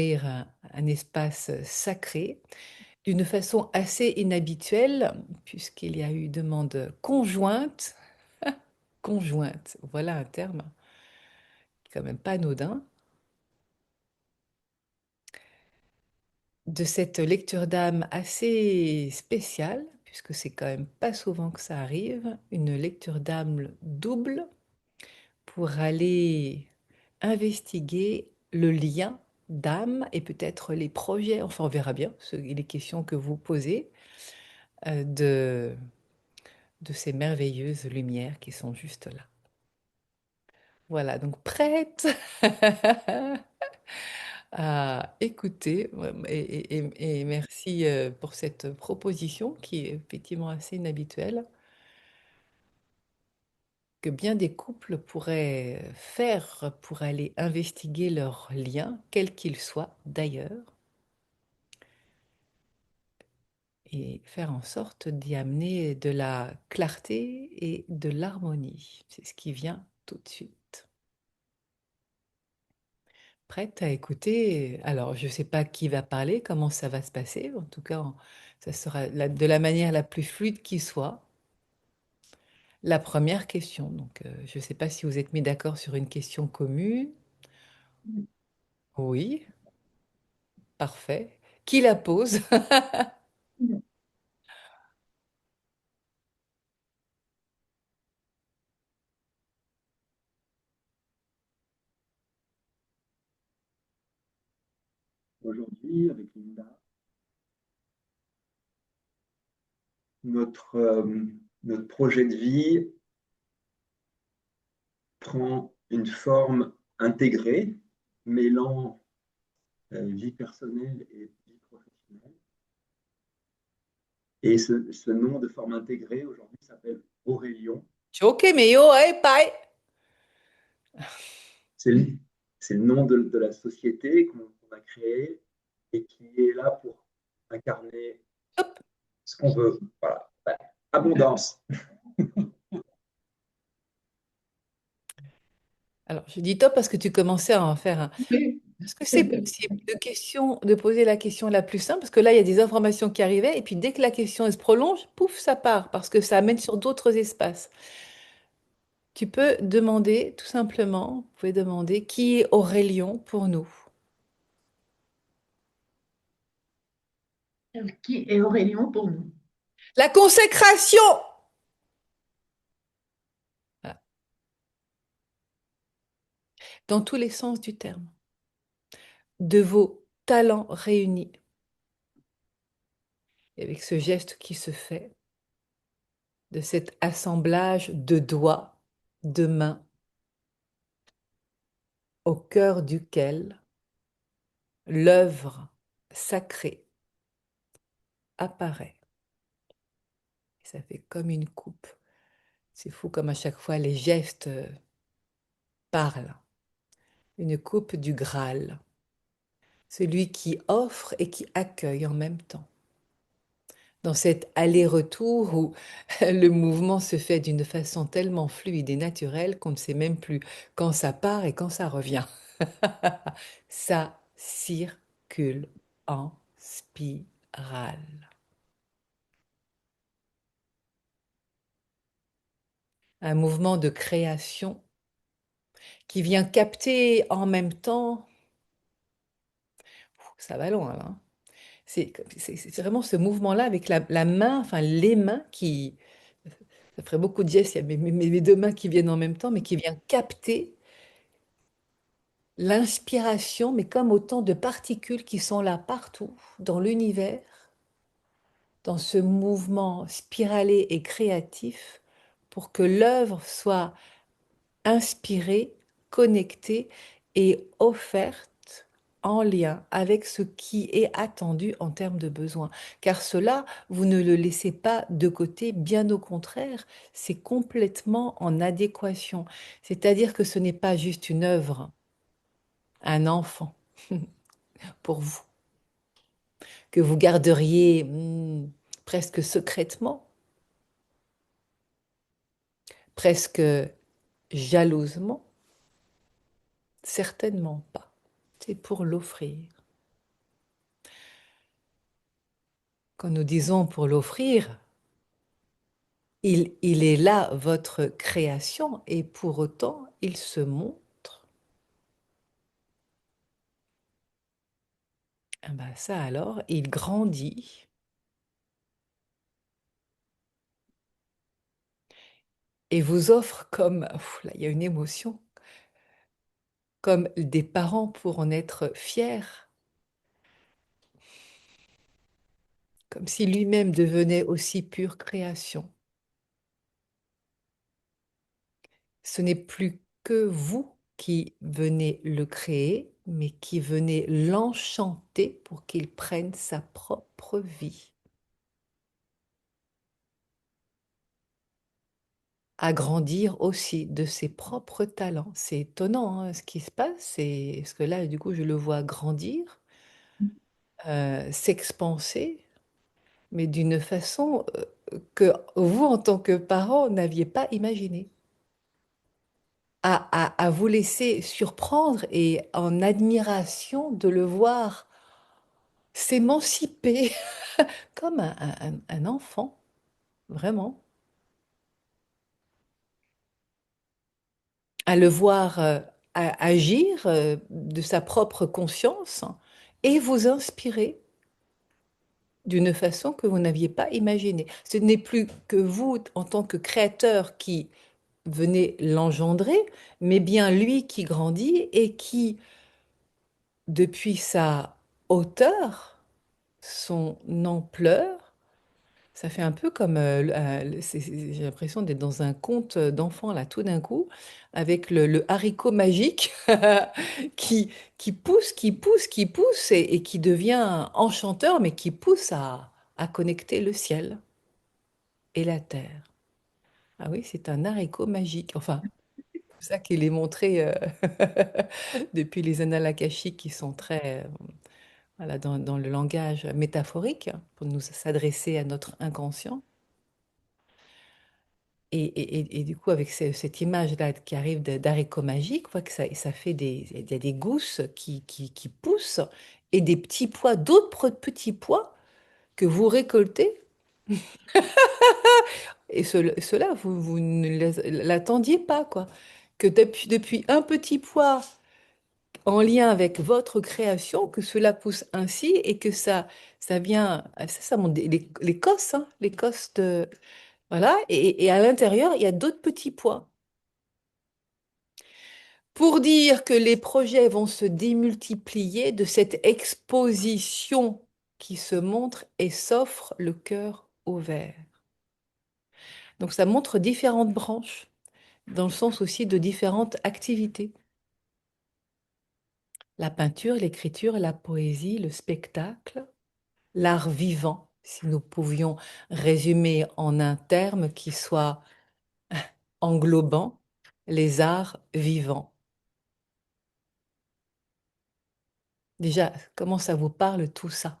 ouvrir un espace sacré d'une façon assez inhabituelle, puisqu'il y a eu demande conjointe, conjointe, voilà un terme quand même pas anodin, de cette lecture d'âme assez spéciale, puisque c'est quand même pas souvent que ça arrive, une lecture d'âme double pour aller investiguer le lien d'âme et peut-être les projets, enfin on verra bien, les questions que vous posez, de ces merveilleuses lumières qui sont juste là. Voilà, donc prête à écouter et merci pour cette proposition qui est effectivement assez inhabituelle, que bien des couples pourraient faire pour aller investiguer leurs liens, quels qu'ils soient d'ailleurs, et faire en sorte d'y amener de la clarté et de l'harmonie. C'est ce qui vient tout de suite. Prête à écouter. Alors, je ne sais pas qui va parler, comment ça va se passer. En tout cas, ça sera de la manière la plus fluide qui soit. La première question. Donc, je ne sais pas si vous êtes mis d'accord sur une question commune. Oui, parfait. Qui la pose? Aujourd'hui, avec Linda, notre, notre projet de vie prend une forme intégrée, mêlant vie personnelle et vie professionnelle. Et ce nom de forme intégrée, aujourd'hui, s'appelle Aurélion. Ok, mais yo, hey, bye. C'est le, c'est le nom de la société qu'on a créée et qui est là pour incarner Hop. ce qu'on veut. Voilà. Abondance. Alors, je dis top parce que tu commençais à en faire un. Oui. Est-ce que c'est possible de poser la question la plus simple? Parce que là, il y a des informations qui arrivaient, et puis dès que la question elle se prolonge, pouf, ça part, parce que ça amène sur d'autres espaces. Tu peux demander, tout simplement, vous pouvez demander qui est Aurélien pour nous. Qui est Aurélien pour nous? La consécration! Voilà. Dans tous les sens du terme, de vos talents réunis, et avec ce geste qui se fait, de cet assemblage de doigts, de mains, au cœur duquel l'œuvre sacrée apparaît. Et ça fait comme une coupe. C'est fou comme à chaque fois les gestes parlent. Une coupe du Graal. Celui qui offre et qui accueille en même temps. Dans cet aller-retour où le mouvement se fait d'une façon tellement fluide et naturelle qu'on ne sait même plus quand ça part et quand ça revient. Ça circule en spirale. Un mouvement de création qui vient capter en même temps, ça va loin là, hein. C'est vraiment ce mouvement-là avec la main, enfin les mains qui, ça ferait beaucoup de gestes, il y a mes deux mains qui viennent en même temps, mais qui vient capter l'inspiration, mais comme autant de particules qui sont là partout dans l'univers, dans ce mouvement spiralé et créatif, pour que l'œuvre soit inspirée, connectée et offerte en lien avec ce qui est attendu en termes de besoins. Car cela, vous ne le laissez pas de côté, bien au contraire, c'est complètement en adéquation. C'est-à-dire que ce n'est pas juste une œuvre, un enfant pour vous, que vous garderiez presque secrètement, presque jalousement, certainement pas. C'est pour l'offrir. quand nous disons pour l'offrir, il est là, votre création, et pour autant, il se montre. Ah ben ça alors, il grandit et vous offre comme, là, il y a une émotion, comme des parents pour en être fiers, comme si lui-même devenait aussi pure création. Ce n'est plus que vous qui venez le créer, mais qui venez l'enchanter pour qu'il prenne sa propre vie. À grandir aussi de ses propres talents. C'est étonnant hein, ce qui se passe, c'est parce que là, du coup, je le vois grandir, s'expanser, mais d'une façon que vous, en tant que parent, n'aviez pas imaginé. À vous laisser surprendre et en admiration de le voir s'émanciper comme un enfant, vraiment. À le voir agir de sa propre conscience et vous inspirer d'une façon que vous n'aviez pas imaginée. Ce n'est plus que vous, en tant que créateur, qui venez l'engendrer, mais bien lui qui grandit et qui, depuis sa hauteur, son ampleur, ça fait un peu comme, j'ai l'impression d'être dans un conte d'enfant là, tout d'un coup, avec le haricot magique qui, qui pousse et qui devient enchanteur, mais qui pousse à connecter le ciel et la terre. Ah oui, c'est un haricot magique. Enfin, c'est ça qu'il est montré depuis les annales akashiques qui sont très, voilà, dans le langage métaphorique pour nous s'adresser à notre inconscient. Et du coup, avec cette image-là qui arrive d'haricots magiques, on voit que ça fait il y a des gousses qui poussent et des petits pois, d'autres petits pois que vous récoltez. Et ceux-là, vous ne l'attendiez pas, quoi. Que depuis un petit pois en lien avec votre création, que cela pousse ainsi et que ça vient, ça monte l'Écosse, hein, l'Écosse de, voilà, et à l'intérieur, il y a d'autres petits pois. Pour dire que les projets vont se démultiplier de cette exposition qui se montre et s'offre le cœur ouvert. Donc ça montre différentes branches, dans le sens aussi de différentes activités. La peinture, l'écriture, la poésie, le spectacle, l'art vivant, si nous pouvions résumer en un terme qui soit englobant, les arts vivants. Déjà, comment ça vous parle tout ça?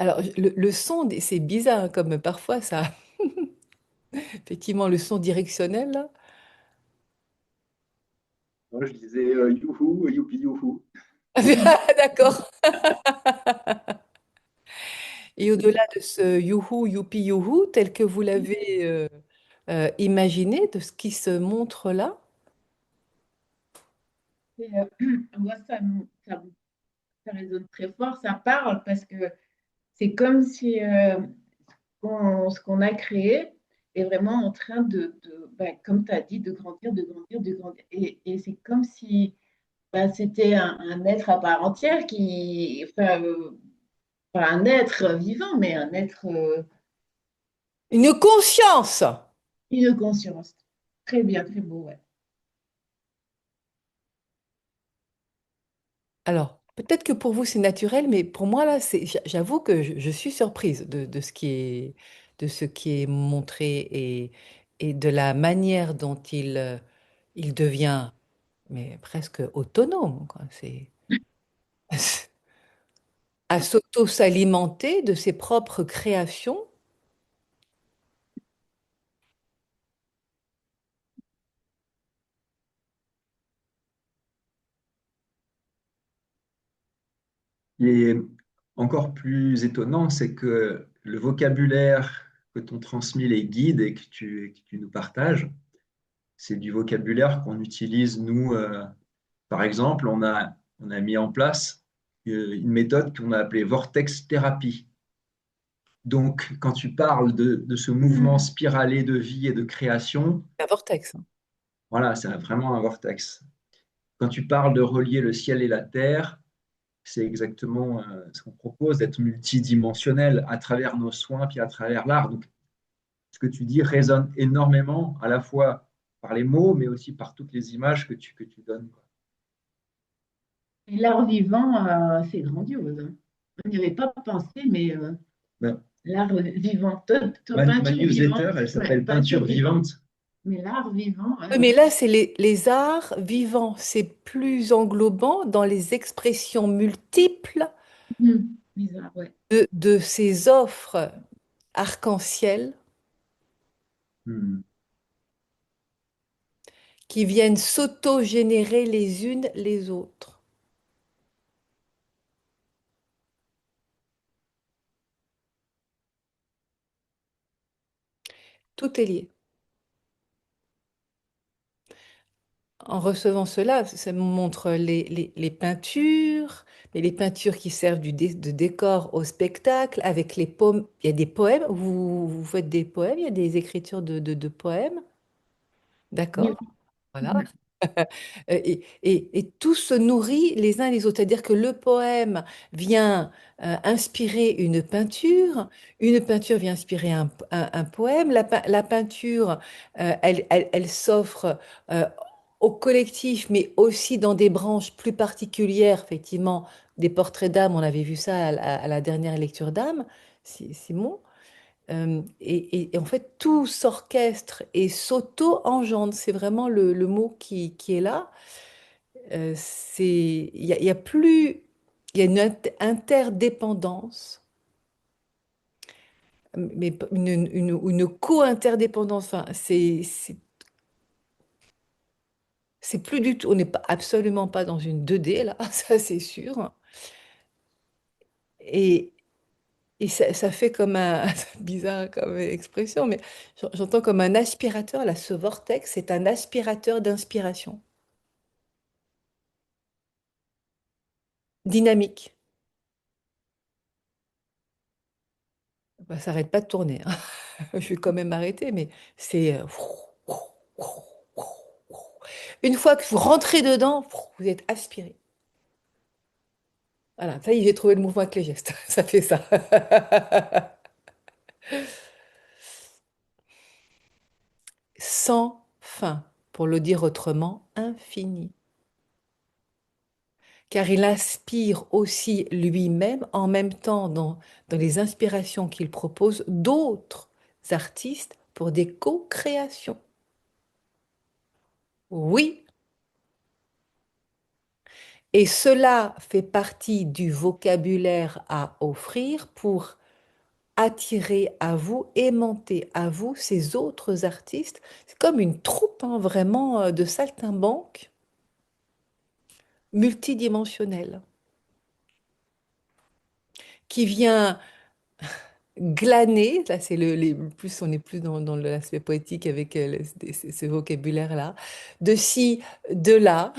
Alors, le son, c'est bizarre, hein, comme parfois ça, effectivement, le son directionnel, là. Moi, je disais youhou, youpi, youhou. D'accord. Et au-delà de ce youhou, youpi, youhou, tel que vous l'avez imaginé, de ce qui se montre là, Et, moi, ça résonne très fort, ça parle parce que c'est comme si ce qu'on a créé est vraiment en train bah, comme tu as dit, de grandir, de grandir, de grandir. Et c'est comme si bah, c'était un être à part entière enfin, pas un être vivant, mais un être, une conscience. une conscience. Très bien, très beau, ouais. Alors, peut-être que pour vous c'est naturel, mais pour moi là, j'avoue que je suis surprise de ce qui est montré et de la manière dont il devient, mais presque autonome, quoi. C'est à s'auto-s'alimenter de ses propres créations. Et encore plus étonnant, c'est que le vocabulaire que t'ont transmis les guides et que tu nous partages, c'est du vocabulaire qu'on utilise nous. Par exemple, on a mis en place une méthode qu'on a appelée vortex thérapie. Donc, quand tu parles de ce mouvement Mm. spiralé de vie et de création, Un vortex, hein. voilà, c'est vraiment un vortex. Quand tu parles de relier le ciel et la terre, c'est exactement ce qu'on propose, d'être multidimensionnel à travers nos soins, puis à travers l'art. Donc, ce que tu dis résonne énormément, à la fois par les mots, mais aussi par toutes les images que tu donnes, quoi. Et l'art vivant, c'est grandiose, hein. On n'y avait pas pensé, mais Ben, l'art vivant, ma peinture newsletter, vivante, elle ouais, s'appelle peinture Peinture vivante. vivante. Mais l'art vivant, Oui, mais là, c'est les arts vivants. C'est plus englobant dans les expressions multiples les arts, ouais. de ces offres arc-en-ciel Hmm. qui viennent s'auto-générer les unes les autres. Tout est lié. En recevant cela, ça me montre les peintures, mais les peintures qui servent de décor au spectacle, avec les poèmes. Il y a des poèmes, vous faites des poèmes, il y a des écritures de poèmes. Oui. D'accord, voilà. Et tout se nourrit les uns les autres. C'est-à-dire que le poème vient inspirer une peinture vient inspirer un poème, la peinture, elle s'offre euh, au collectif, mais aussi dans des branches plus particulières, effectivement, des portraits d'âme, on avait vu ça à la dernière lecture d'âme, Simon. Et en fait, tout s'orchestre et s'auto-engendre. C'est vraiment le mot qui est là. Il y a plus, il y a une interdépendance, mais une co-interdépendance. Enfin, c'est plus du tout, on n'est pas, absolument pas dans une 2D là, ça c'est sûr. Et, et ça fait comme un, bizarre comme expression, mais j'entends comme un aspirateur. Là, ce vortex, c'est un aspirateur d'inspiration dynamique. Bah, ça n'arrête pas de tourner, hein. Je vais quand même m'arrêter, mais c'est... Une fois que vous rentrez dedans, vous êtes aspiré. Voilà, ça y est, j'ai trouvé le mouvement avec les gestes. Ça fait ça. Sans fin, pour le dire autrement, infini. Car il inspire aussi lui-même, en même temps dans les inspirations qu'il propose, d'autres artistes pour des co-créations. Oui, et cela fait partie du vocabulaire à offrir pour attirer à vous, aimanter à vous ces autres artistes. C'est comme une troupe, hein, vraiment, de saltimbanques multidimensionnelle qui vient glaner, là c'est plus on est plus dans l'aspect poétique avec ce vocabulaire-là, de ci, de là,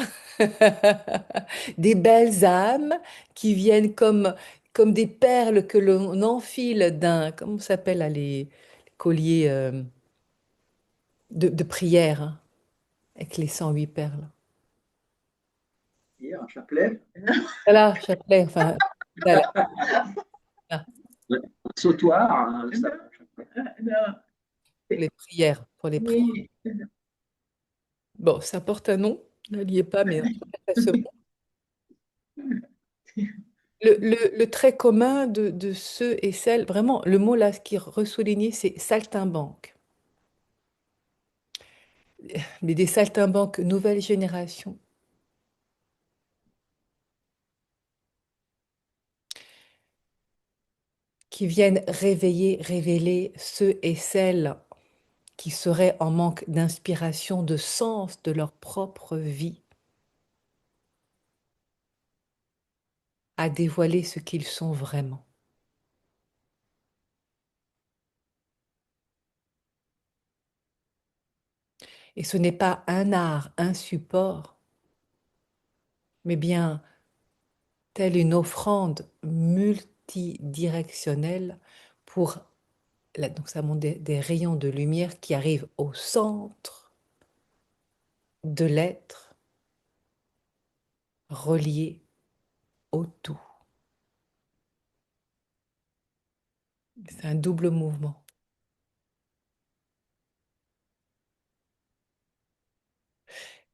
des belles âmes qui viennent comme des perles que l'on enfile d'un, comment ça s'appelle là, les colliers de prière, hein, avec les 108 perles. Hier, un chapelet, Voilà, chapelet, enfin, voilà, voilà, un sautoir, Non, un chapelet. non, pour les prières, pour les prières. oui. Bon, ça porte un nom, ne liez pas, mais en tout cas, ça se le trait commun de ceux et celles, vraiment, le mot là, ce qui est ressouligné, c'est saltimbanque. Mais des saltimbanques nouvelle génération qui viennent réveiller, révéler ceux et celles qui seraient en manque d'inspiration, de sens de leur propre vie, à dévoiler ce qu'ils sont vraiment. Et ce n'est pas un art, un support, mais bien telle une offrande multidirectionnelle pour, là, donc ça montre des rayons de lumière qui arrivent au centre de l'être, relié au tout. C'est un double mouvement.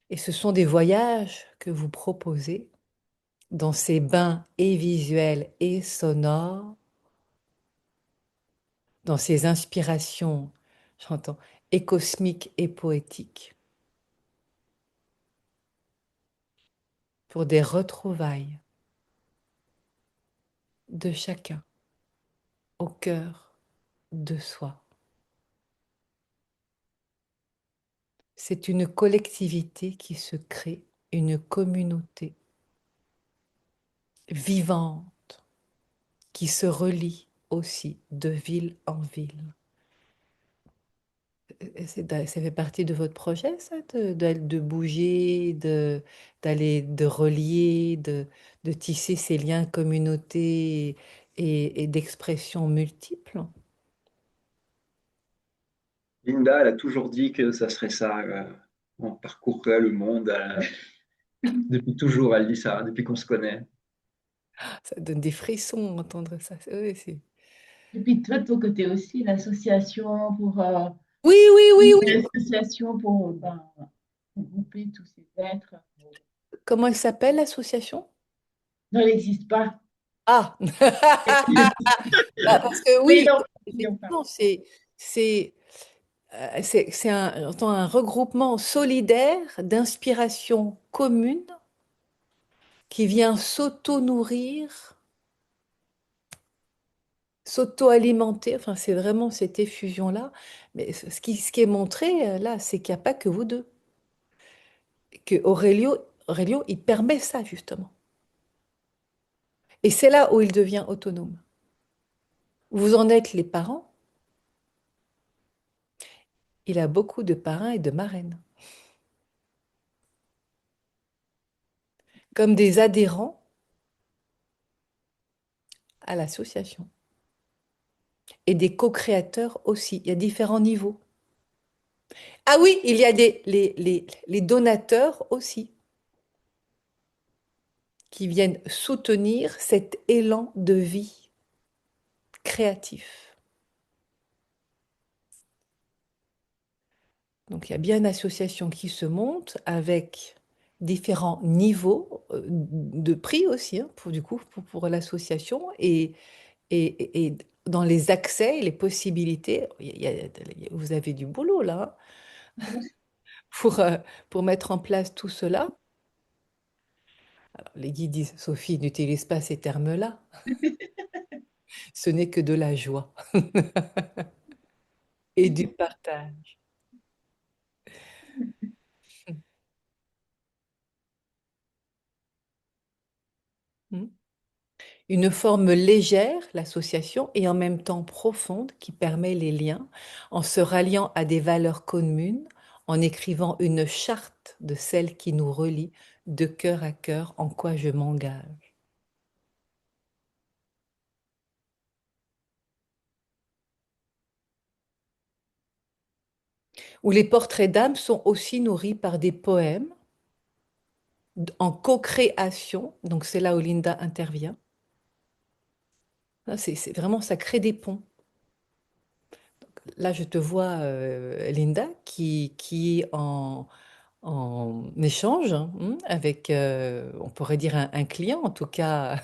Et ce sont des voyages que vous proposez dans ces bains et visuels et sonores, dans ces inspirations, j'entends, et cosmiques et poétiques, pour des retrouvailles de chacun au cœur de soi. C'est une collectivité qui se crée, une communauté vivante qui se relie aussi de ville en ville. Ça fait partie de votre projet, ça, de bouger, d'aller, de relier, de tisser ces liens communauté et d'expression multiples? Linda, elle a toujours dit que ça serait ça. On parcourrait le monde. Depuis toujours, elle dit ça, depuis qu'on se connaît. Ça donne des frissons entendre ça. Oui, Et puis toi, de ton côté aussi, l'association pour, oui, oui, oui, oui. l'association pour ben, regrouper tous ces êtres. Comment elle s'appelle, l'association? Non, elle n'existe pas. Ah! Ah, parce que Mais oui, non, n'oublions pas. effectivement, c'est, c'est j'entends un regroupement solidaire d'inspiration commune qui vient s'auto-nourrir, s'auto-alimenter. Enfin, c'est vraiment cette effusion-là. Mais ce qui est montré là, c'est qu'il n'y a pas que vous deux. Que Aurelio, il permet ça justement. Et c'est là où il devient autonome. Vous en êtes les parents. Il a beaucoup de parrains et de marraines, comme des adhérents à l'association. Et des co-créateurs aussi. Il y a différents niveaux. Ah oui, il y a les donateurs aussi, qui viennent soutenir cet élan de vie créatif. Donc il y a bien une association qui se monte avec différents niveaux de prix aussi, hein, pour, du coup, pour l'association, et dans les accès et les possibilités, vous avez du boulot là, hein, pour, euh, pour mettre en place tout cela. Alors, les guides disent, Sophie, n'utilise pas ces termes-là, ce n'est que de la joie et du partage. Hmm. Une forme légère, l'association, et en même temps profonde qui permet les liens en se ralliant à des valeurs communes, en écrivant une charte de celle qui nous relie de cœur à cœur, en quoi je m'engage. Où les portraits d'âme sont aussi nourris par des poèmes en co-création, donc c'est là où Linda intervient. C'est vraiment, ça crée des ponts. Là, je te vois, Linda, qui est en échange, hein, avec, on pourrait dire, un client, en tout cas,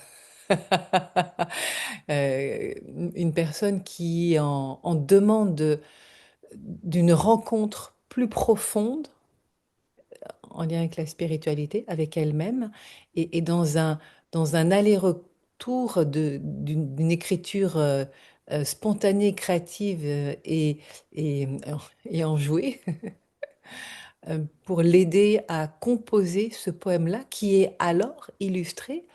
une personne qui est en demande d'une rencontre plus profonde en lien avec la spiritualité, avec elle-même, et dans un aller-retour d'une écriture spontanée, créative et, et enjouée, pour l'aider à composer ce poème-là, qui est alors illustré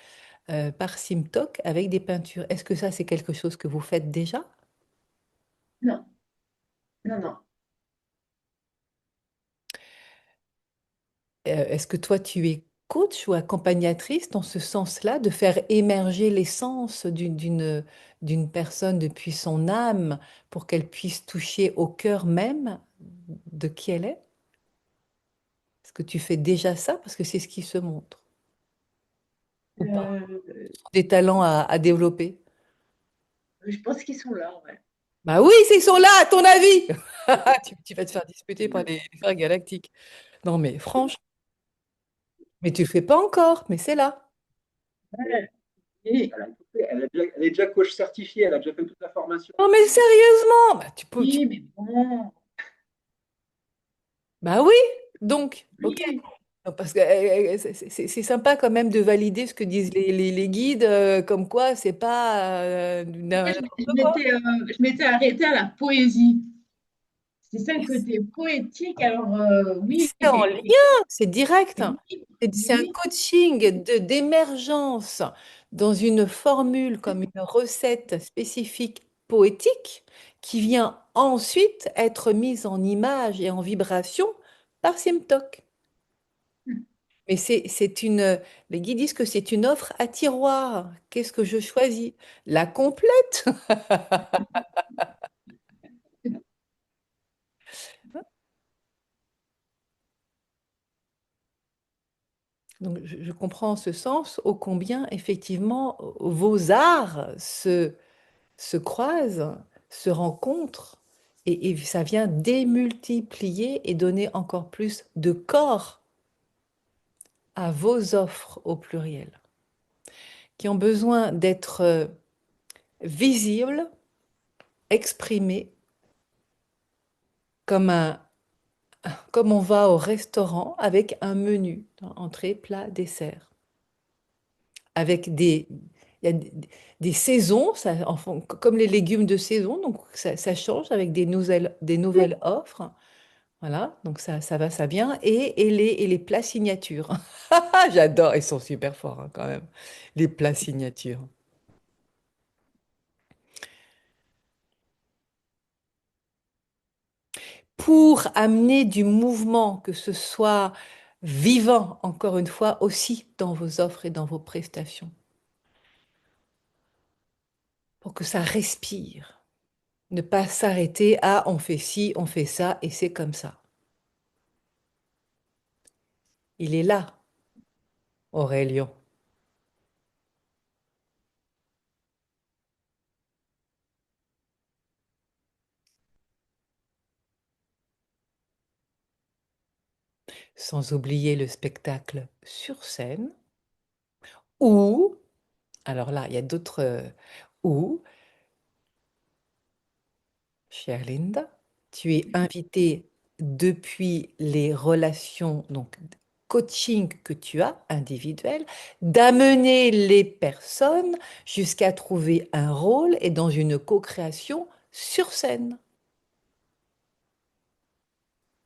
par Simtok avec des peintures. Est-ce que ça, c'est quelque chose que vous faites déjà? Non, non, non. Est-ce que toi, tu es coach ou accompagnatrice dans ce sens-là, de faire émerger l'essence d'une personne depuis son âme pour qu'elle puisse toucher au cœur même de qui elle est? Est-ce que tu fais déjà ça? Parce que c'est ce qui se montre. Ou pas? Euh, Des talents à développer? je pense qu'ils sont là, ouais. Bah oui, ils sont là, à ton avis! Tu vas te faire disputer par les frères galactiques. Non, mais franchement, mais tu le fais pas encore, mais c'est là. Ouais. Et- Elle est déjà coach certifiée, elle a déjà fait toute la formation. Non, mais sérieusement, bah, oui, mais bon, bah oui, donc, ok. oui, Non, parce que c'est sympa quand même de valider ce que disent les guides, comme quoi c'est pas moi, n'importe quoi. je m'étais arrêtée à la poésie. C'est ça le côté poétique. Alors, oui, C'est en lien, c'est direct. oui, C'est un oui, coaching d'émergence dans une formule comme une recette spécifique poétique qui vient ensuite être mise en image et en vibration par Simtok. Mais les guides disent que c'est une offre à tiroir. Qu'est-ce que je choisis? La complète. Donc, je comprends en ce sens ô combien, effectivement, vos arts se croisent, se rencontrent, et ça vient démultiplier et donner encore plus de corps à vos offres au pluriel, qui ont besoin d'être visibles, exprimées, comme comme on va au restaurant avec un menu, entrée, plat, dessert, avec il y a des saisons, comme les légumes de saison, donc ça change avec des nouvelles offres. Voilà, donc ça va, ça vient. Et les plats signatures. J'adore, ils sont super forts hein, quand même, les plats signatures. Pour amener du mouvement, que ce soit vivant, encore une fois, aussi dans vos offres et dans vos prestations, pour que ça respire. Ne pas s'arrêter à on fait ci, on fait ça, et c'est comme ça. Il est là, Aurélien. Sans oublier le spectacle sur scène, ou, alors là, il y a d'autres, ou chère Linda, tu es invitée depuis les relations, donc coaching que tu as, individuel, d'amener les personnes jusqu'à trouver un rôle et dans une co-création sur scène.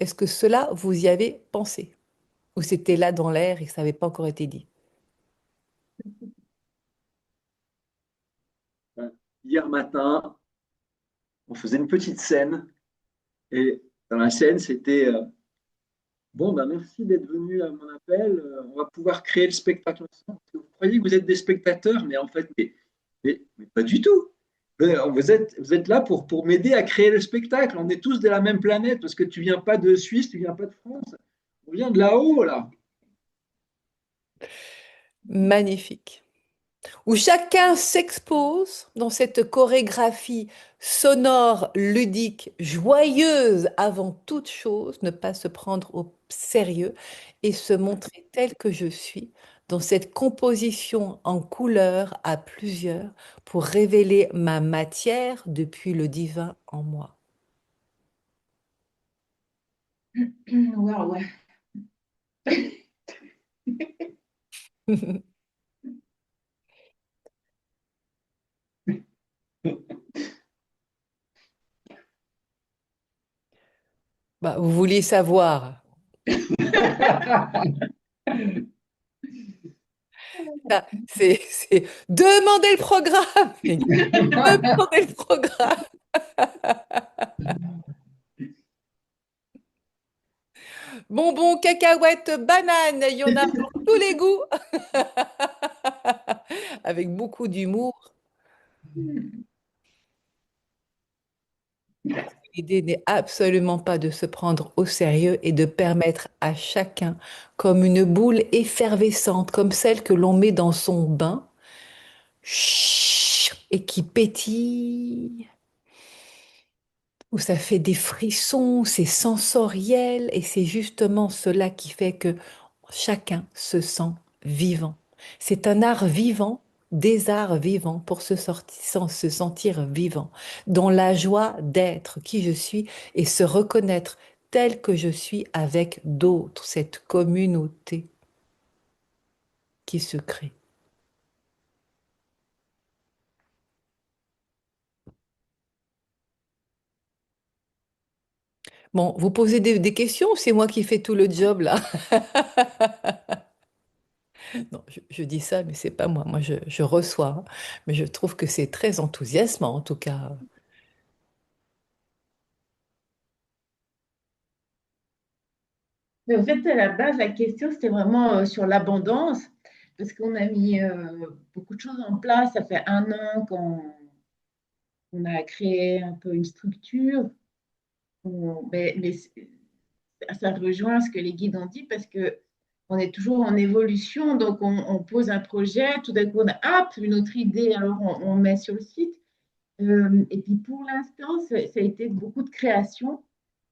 Est-ce que cela, vous y avez pensé? Ou c'était là dans l'air et que ça n'avait pas encore été dit? Hier matin, on faisait une petite scène et dans la scène, c'était bon, ben merci d'être venu à mon appel. On va pouvoir créer le spectacle ensemble. Parce que vous croyez que vous êtes des spectateurs, mais en fait, mais pas du tout. Vous êtes là pour m'aider à créer le spectacle. On est tous de la même planète parce que tu viens pas de Suisse, tu viens pas de France. On vient de là-haut, là. Magnifique. Où chacun s'expose dans cette chorégraphie sonore, ludique, joyeuse avant toute chose, ne pas se prendre au sérieux et se montrer tel que je suis dans cette composition en couleurs à plusieurs pour révéler ma matière depuis le divin en moi. waouh, ouais. Bah, vous vouliez savoir. Ça, c'est demander le programme. Demander le programme. Bonbons, cacahuètes, bananes, il y en a pour tous les goûts. Avec beaucoup d'humour. L'idée n'est absolument pas de se prendre au sérieux et de permettre à chacun, comme une boule effervescente, comme celle que l'on met dans son bain, et qui pétille, où ça fait des frissons, c'est sensoriel, et c'est justement cela qui fait que chacun se sent vivant. C'est un art vivant, des arts vivants pour se sentir vivant, dans la joie d'être qui je suis et se reconnaître tel que je suis avec d'autres, cette communauté qui se crée. Bon, vous posez des questions ou c'est moi qui fais tout le job là? Non, je dis ça, mais c'est pas moi. Moi, je reçois, hein. Mais je trouve que c'est très enthousiasmant en tout cas. Mais en fait, à la base, la question, c'était vraiment sur l'abondance, parce qu'on a mis beaucoup de choses en place. Ça fait 1 an qu'on a créé un peu une structure. Mais ça rejoint ce que les guides ont dit, parce que on est toujours en évolution. Donc, on pose un projet, tout d'un coup, on a hop, une autre idée, alors on met sur le site. Et puis, pour l'instant, ça a été beaucoup de création.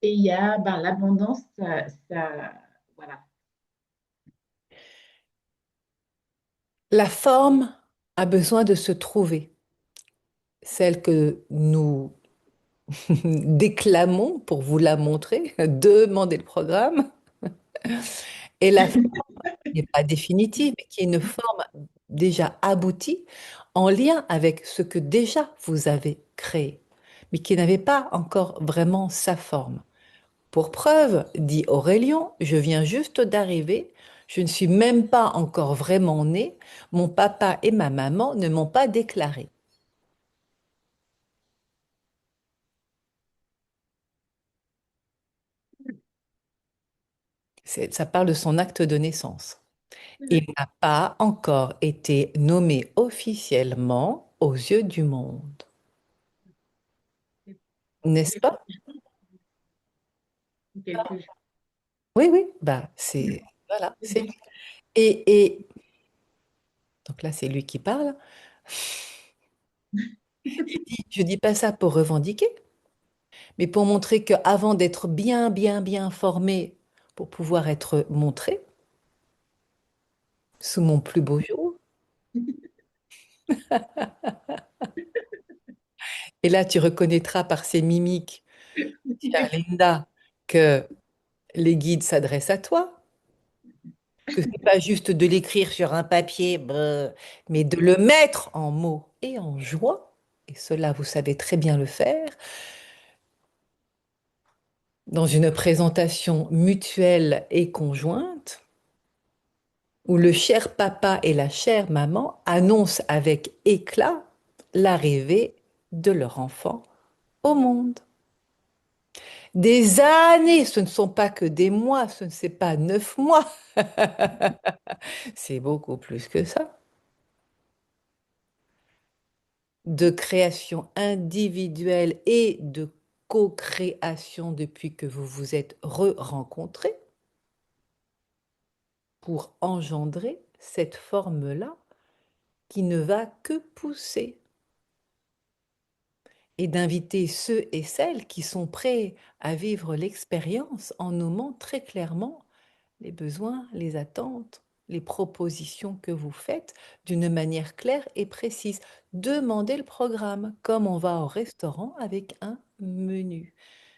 Et il y a ben, l'abondance, voilà. La forme a besoin de se trouver, celle que nous déclamons pour vous la montrer, demandez le programme, et la forme n'est pas définitive, mais qui est une forme déjà aboutie en lien avec ce que déjà vous avez créé, mais qui n'avait pas encore vraiment sa forme. Pour preuve, dit Aurélien, je viens juste d'arriver, je ne suis même pas encore vraiment né, mon papa et ma maman ne m'ont pas déclaré. Ça parle de son acte de naissance. Il n'a pas encore été nommé officiellement aux yeux du monde. N'est-ce pas? Quelque chose. Oui, oui, bah c'est voilà, c'est lui. Et donc là, c'est lui qui parle. Il dit, je dis pas ça pour revendiquer, mais pour montrer qu'avant d'être bien, bien, bien formé, pour pouvoir être montré sous mon plus beau jour. Et là, tu reconnaîtras par ses mimiques, chère Linda, que les guides s'adressent à toi, que c'est pas juste de l'écrire sur un papier, mais de le mettre en mots et en joie. Et cela, vous savez très bien le faire dans une présentation mutuelle et conjointe, où le cher papa et la chère maman annoncent avec éclat l'arrivée de leur enfant au monde. Des années, ce ne sont pas que des mois, ce ne c'est pas 9 mois, c'est beaucoup plus que ça. De création individuelle et de co-création depuis que vous vous êtes re-rencontrés pour engendrer cette forme-là qui ne va que pousser et d'inviter ceux et celles qui sont prêts à vivre l'expérience en nommant très clairement les besoins, les attentes, les propositions que vous faites d'une manière claire et précise. Demandez le programme comme on va au restaurant avec un menu.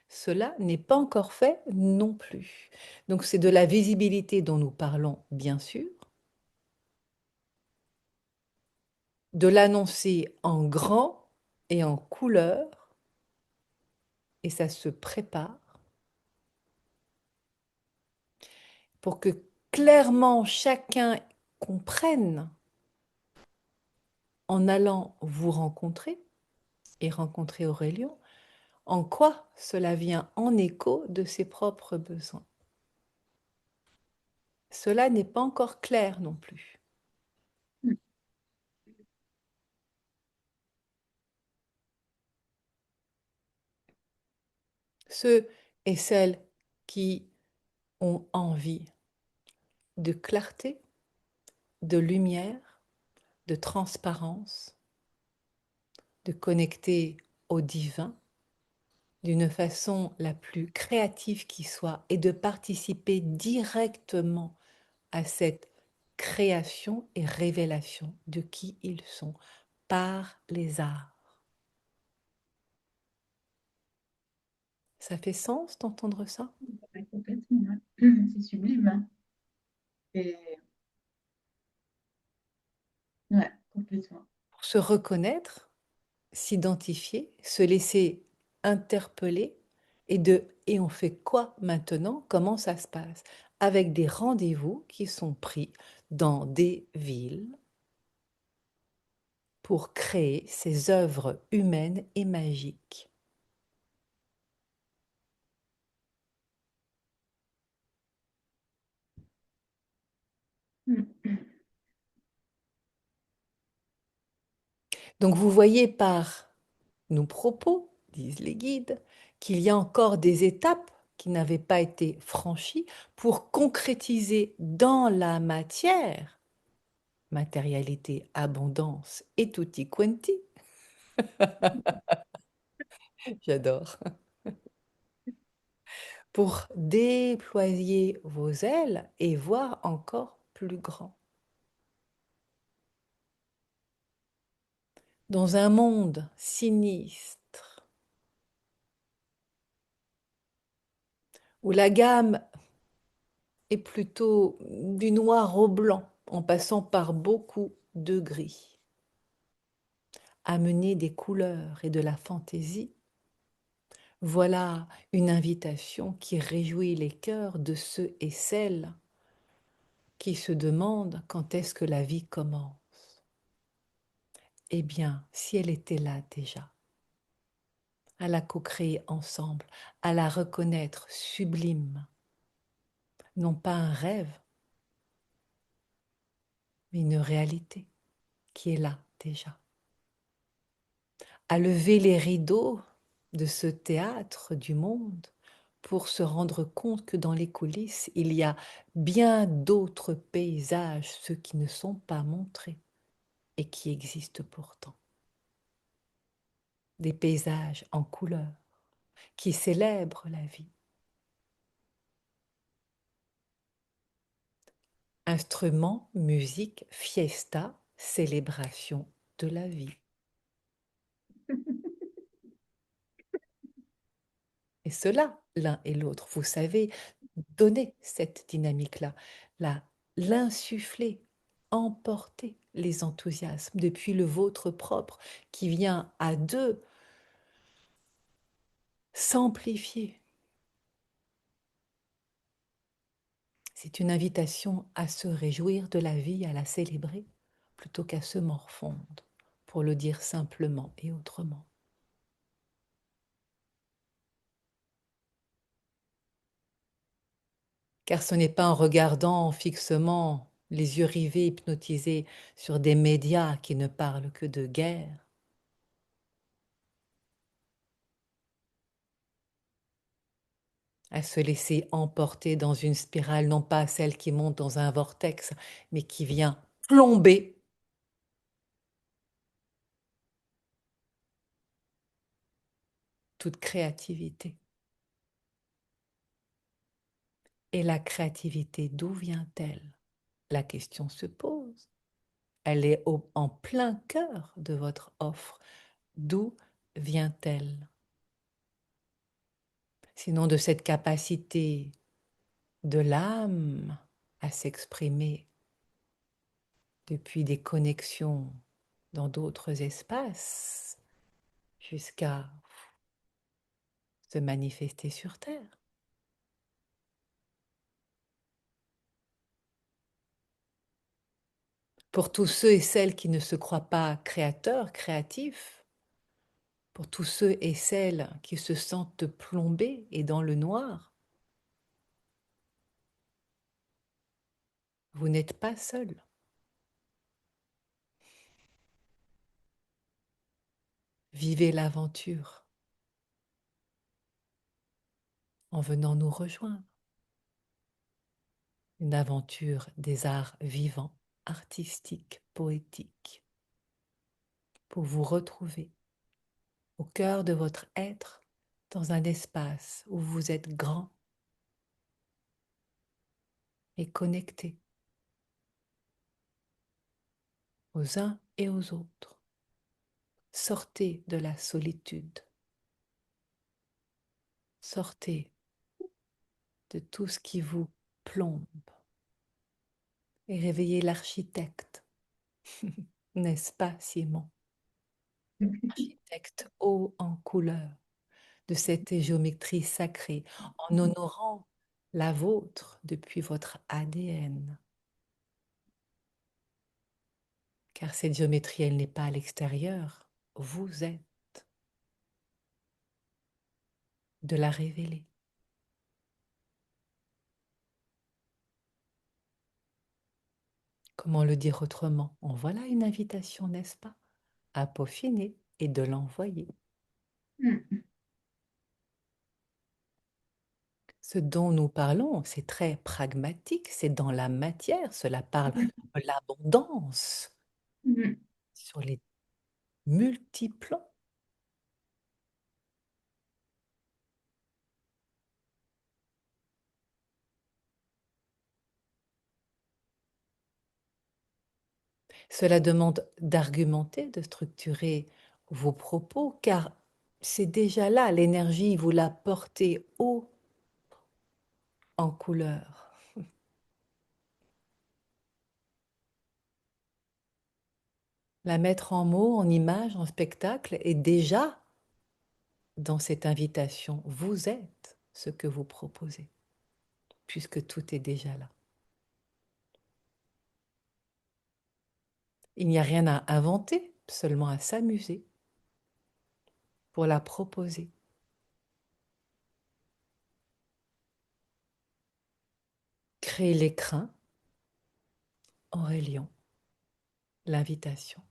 Cela n'est pas encore fait non plus. Donc c'est de la visibilité dont nous parlons, bien sûr, de l'annoncer en grand et en couleur, et ça se prépare pour que clairement chacun comprenne en allant vous rencontrer et rencontrer Aurélien, en quoi cela vient en écho de ses propres besoins. Cela n'est pas encore clair non plus. Ceux et celles qui ont envie de clarté, de lumière, de transparence, de connecter au divin d'une façon la plus créative qui soit et de participer directement à cette création et révélation de qui ils sont par les arts. Ça fait sens d'entendre ça? Ouais, complètement. C'est sublime. Hein. Et... Ouais, complètement. Pour se reconnaître, s'identifier, se laisser interpeller et on fait quoi maintenant? Comment ça se passe? Avec des rendez-vous qui sont pris dans des villes pour créer ces œuvres humaines et magiques. Donc vous voyez par nos propos, disent les guides, qu'il y a encore des étapes qui n'avaient pas été franchies pour concrétiser dans la matière, matérialité, abondance et tutti quanti. J'adore. Pour déployer vos ailes et voir encore plus grand. Dans un monde sinistre, où la gamme est plutôt du noir au blanc, en passant par beaucoup de gris, amener des couleurs et de la fantaisie, voilà une invitation qui réjouit les cœurs de ceux et celles qui se demandent quand est-ce que la vie commence. Eh bien, si elle était là déjà, à la co-créer ensemble, à la reconnaître sublime, non pas un rêve, mais une réalité qui est là déjà. À lever les rideaux de ce théâtre du monde pour se rendre compte que dans les coulisses, il y a bien d'autres paysages, ceux qui ne sont pas montrés et qui existent pourtant. Des paysages en couleur qui célèbrent la vie. Instruments, musique, fiesta, célébration de la vie. Et cela, l'un et l'autre, vous savez, donner cette dynamique-là, l'insuffler, emporter les enthousiasmes depuis le vôtre propre qui vient à deux s'amplifier. C'est une invitation à se réjouir de la vie, à la célébrer, plutôt qu'à se morfondre, pour le dire simplement et autrement. Car ce n'est pas en regardant fixement, les yeux rivés, hypnotisés sur des médias qui ne parlent que de guerre, à se laisser emporter dans une spirale, non pas celle qui monte dans un vortex, mais qui vient plomber toute créativité. Et la créativité, d'où vient-elle? La question se pose. Elle est en plein cœur de votre offre. D'où vient-elle? Sinon de cette capacité de l'âme à s'exprimer depuis des connexions dans d'autres espaces jusqu'à se manifester sur Terre. Pour tous ceux et celles qui ne se croient pas créateurs, créatifs, pour tous ceux et celles qui se sentent plombés et dans le noir, vous n'êtes pas seul. Vivez l'aventure en venant nous rejoindre. Une aventure des arts vivants, artistiques, poétiques, pour vous retrouver au cœur de votre être, dans un espace où vous êtes grand et connecté aux uns et aux autres. Sortez de la solitude. Sortez de tout ce qui vous plombe et réveillez l'architecte, n'est-ce pas, Simon? Architecte haut en couleur de cette géométrie sacrée, en honorant la vôtre depuis votre ADN. Car cette géométrie, elle n'est pas à l'extérieur, vous êtes de la révéler. Comment le dire autrement? En voilà une invitation, n'est-ce pas? À peaufiner et de l'envoyer. Ce dont nous parlons, c'est très pragmatique, c'est dans la matière, cela parle de l'abondance sur les multiplans. Cela demande d'argumenter, de structurer vos propos, car c'est déjà là, l'énergie, vous la portez haut en couleur. La mettre en mots, en images, en spectacle est déjà dans cette invitation. Vous êtes ce que vous proposez, puisque tout est déjà là. Il n'y a rien à inventer, seulement à s'amuser pour la proposer. Créer l'écrin, Aurélien, l'invitation.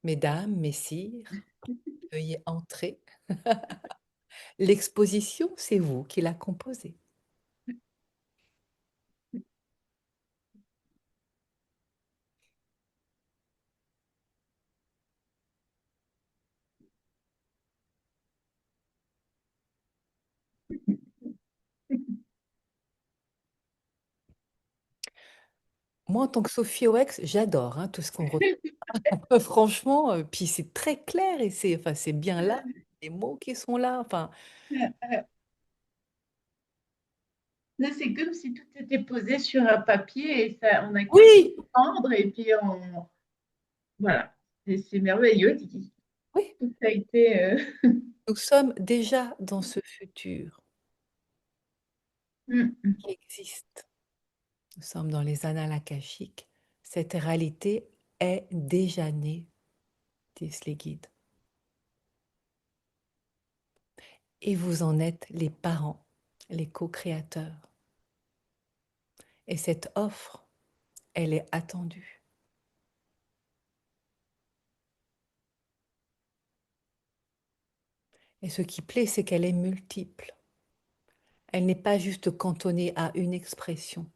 Mesdames, messires, veuillez entrer. L'exposition, c'est vous qui la composez. Moi, en tant que Sophie Oex, j'adore hein, tout ce qu'on retrouve. Franchement, puis c'est très clair et c'est bien là, les mots qui sont là. Enfin, Là, c'est comme si tout était posé sur un papier et ça, on n'a qu'à oui, prendre et puis voilà, c'est merveilleux. oui, Tout a été. nous sommes déjà dans ce futur Mm, qui existe. Nous sommes dans les annales akashiques. Cette réalité est déjà née, disent les guides. Et vous en êtes les parents, les co-créateurs. Et cette offre, elle est attendue. Et ce qui plaît, c'est qu'elle est multiple. Elle n'est pas juste cantonnée à une expression.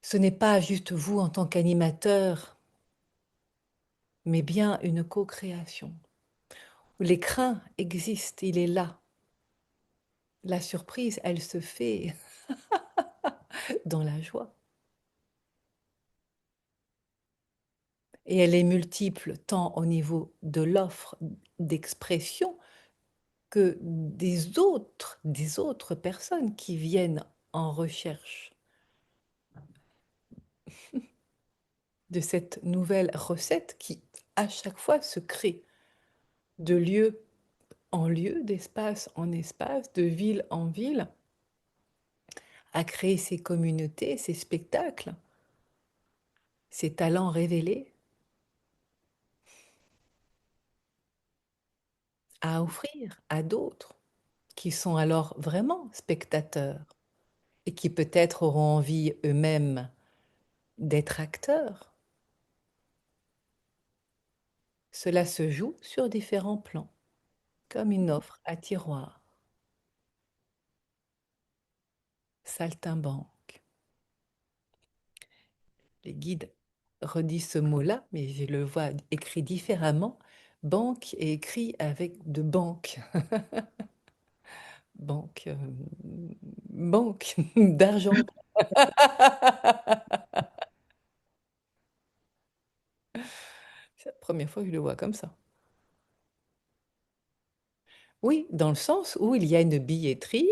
Ce n'est pas juste vous en tant qu'animateur, mais bien une co-création. L'écrin existe, il est là. La surprise, elle se fait dans la joie. Et elle est multiple tant au niveau de l'offre d'expression que des autres personnes qui viennent en recherche de cette nouvelle recette qui, à chaque fois, se crée de lieu en lieu, d'espace en espace, de ville en ville, à créer ces communautés, ces spectacles, ces talents révélés à offrir à d'autres qui sont alors vraiment spectateurs et qui peut-être auront envie eux-mêmes d'être acteurs. Cela se joue sur différents plans, comme une offre à tiroir, saltimbanque. Les guides redisent ce mot-là, mais je le vois écrit différemment. Banque est écrit avec de banque. Banque, banque d'argent. C'est la première fois que je le vois comme ça. Oui, dans le sens où il y a une billetterie,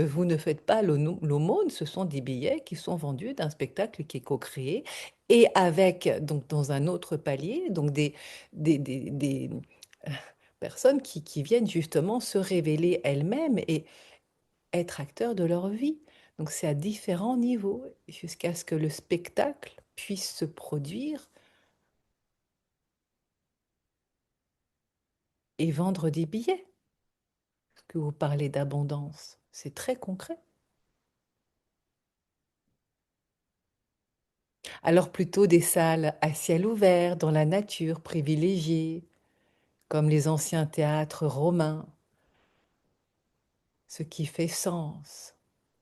vous ne faites pas l'aumône, ce sont des billets qui sont vendus d'un spectacle qui est co-créé et avec, donc dans un autre palier, donc des personnes qui viennent justement se révéler elles-mêmes et être acteurs de leur vie. Donc c'est à différents niveaux jusqu'à ce que le spectacle puisse se produire et vendre des billets. Parce que vous parlez d'abondance, c'est très concret. Alors plutôt des salles à ciel ouvert, dans la nature, privilégiées, comme les anciens théâtres romains, ce qui fait sens.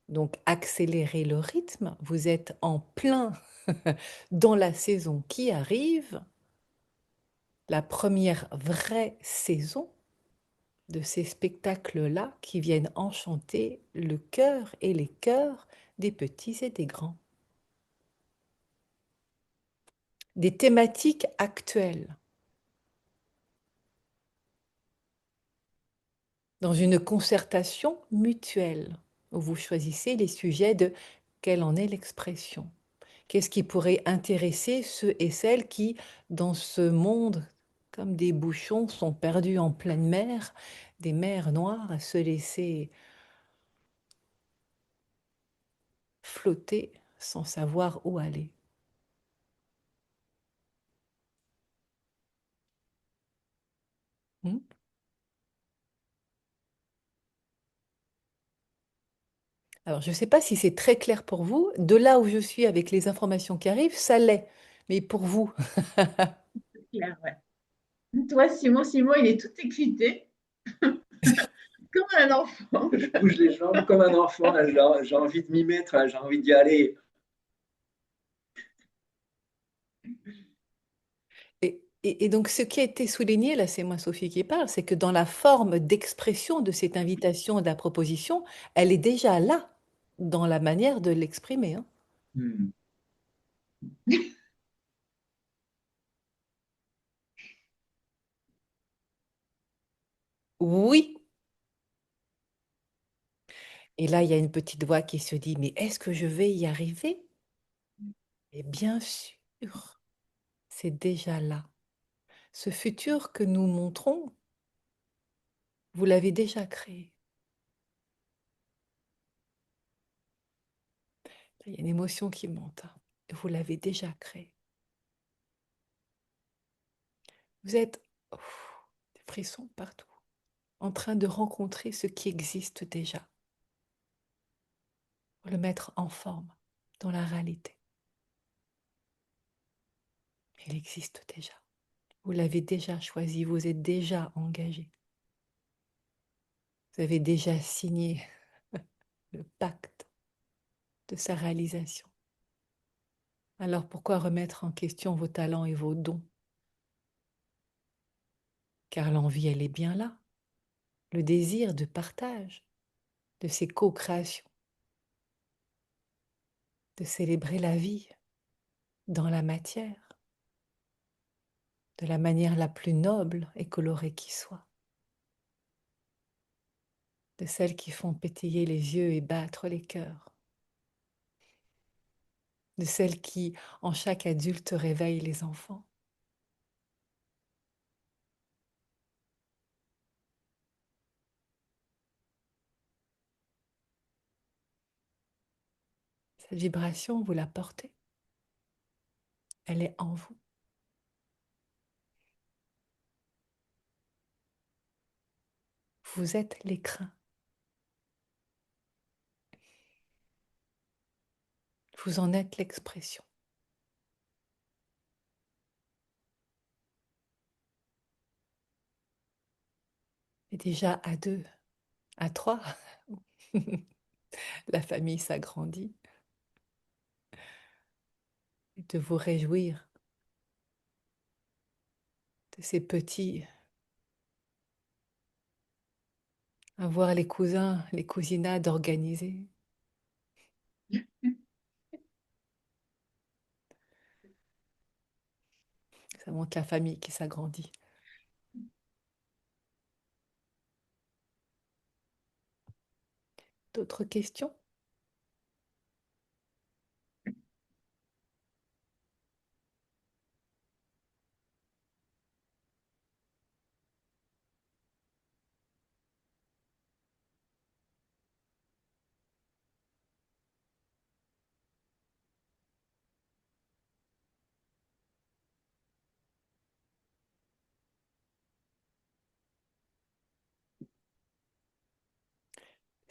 Donc accélérer le rythme, vous êtes en plein dans la saison qui arrive, la première vraie saison de ces spectacles-là qui viennent enchanter le cœur et les cœurs des petits et des grands. Des thématiques actuelles, dans une concertation mutuelle, où vous choisissez les sujets de quelle en est l'expression. Qu'est-ce qui pourrait intéresser ceux et celles qui, dans ce monde, comme des bouchons, sont perdus en pleine mer, des mers noires à se laisser flotter sans savoir où aller. Hmm. Alors, je ne sais pas si c'est très clair pour vous. De là où je suis avec les informations qui arrivent, ça l'est. Mais pour vous, C'est clair, ouais. Toi, Simon, il est tout excité, comme un enfant. Je bouge les jambes comme un enfant, là, j'ai envie de m'y mettre, là, j'ai envie d'y aller. et donc, ce qui a été souligné, là, c'est moi, Sophie, qui parle, c'est que dans la forme d'expression de cette invitation, de la proposition, elle est déjà là, dans la manière de l'exprimer, hein. Hmm. Oui. Et là, il y a une petite voix qui se dit, mais est-ce que je vais y arriver? Et bien sûr, c'est déjà là. Ce futur que nous montrons, vous l'avez déjà créé. Il y a une émotion qui monte, hein. Vous l'avez déjà créé. Vous êtes, des frissons partout, en train de rencontrer ce qui existe déjà, pour le mettre en forme dans la réalité. Il existe déjà. Vous l'avez déjà choisi, vous êtes déjà engagé. Vous avez déjà signé le pacte de sa réalisation. Alors pourquoi remettre en question vos talents et vos dons? Car l'envie, elle est bien là. Le désir de partage, de ces co-créations, de célébrer la vie dans la matière, de la manière la plus noble et colorée qui soit, de celles qui font pétiller les yeux et battre les cœurs, de celles qui, en chaque adulte, réveillent les enfants. Cette vibration, vous la portez. Elle est en vous. Vous êtes l'écrin. Vous en êtes l'expression. Et déjà à deux, à trois, la famille s'agrandit. Et de vous réjouir de ces petits, à voir les cousins, les cousinades organisées. Ça montre la famille qui s'agrandit. D'autres questions?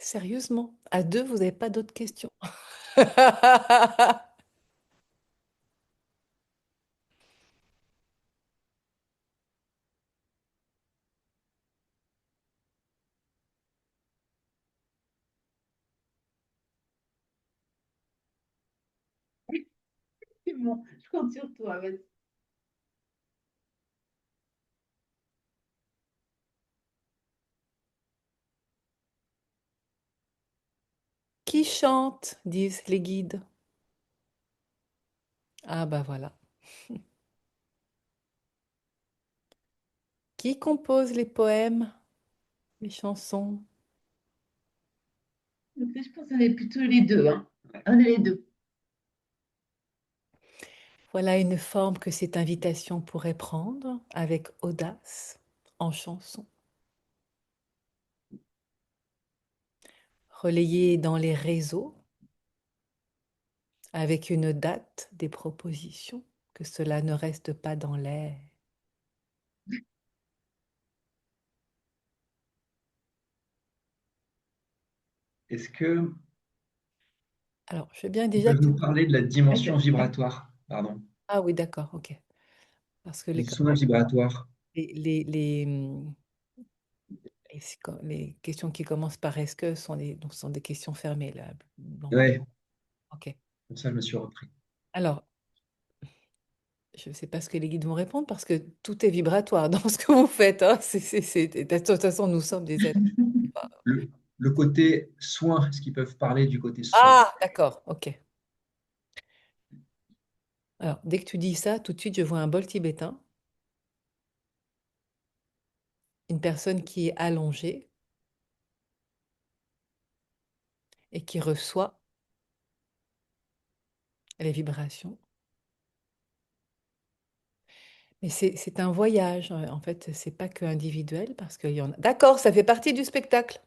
Sérieusement, à deux, vous n'avez pas d'autres questions? C'est bon, je compte sur toi. Vas-y. Qui chante, disent les guides. Ah bah voilà. Qui compose les poèmes, les chansons? Donc, je pense qu'on est plutôt les deux. Hein. On est les deux. Voilà une forme que cette invitation pourrait prendre avec audace en chanson, relayée dans les réseaux avec une date des propositions, que cela ne reste pas dans l'air. Est-ce que Alors, je veux bien tu déjà peux que tu... nous parler de la dimension vibratoire? Pardon. Ah oui, d'accord, ok. Parce que Les soins vibratoires. les, les questions qui commencent par est-ce que sont des questions fermées, là, normalement. Ouais, Ok. comme ça, je me suis repris. Alors, je ne sais pas ce que les guides vont répondre parce que tout est vibratoire dans ce que vous faites. Hein. De toute façon, nous sommes des êtres. Le côté soin, est-ce qu'ils peuvent parler du côté soin? Ah, d'accord, ok. Alors, dès que tu dis ça, tout de suite, je vois un bol tibétain, une personne qui est allongée et qui reçoit les vibrations. Mais c'est un voyage, en fait, c'est pas que individuel parce qu'il y en a. D'accord, ça fait partie du spectacle.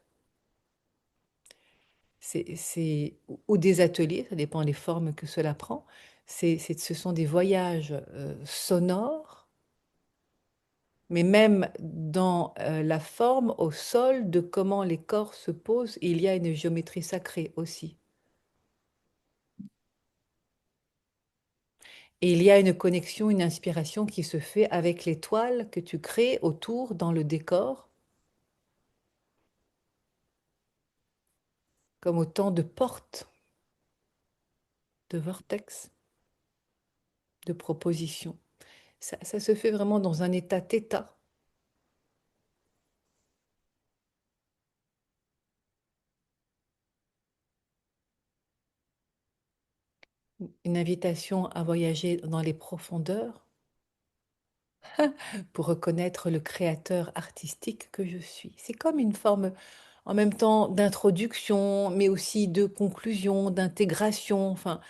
Ou des ateliers, ça dépend des formes que cela prend. Ce sont des voyages sonores, mais même dans la forme au sol de comment les corps se posent, il y a une géométrie sacrée aussi. Et il y a une connexion, une inspiration qui se fait avec les toiles que tu crées autour dans le décor, comme autant de portes, de vortex, de propositions. Ça se fait vraiment dans un état θ, une invitation à voyager dans les profondeurs pour reconnaître le créateur artistique que je suis. C'est comme une forme en même temps d'introduction, mais aussi de conclusion, d'intégration, enfin,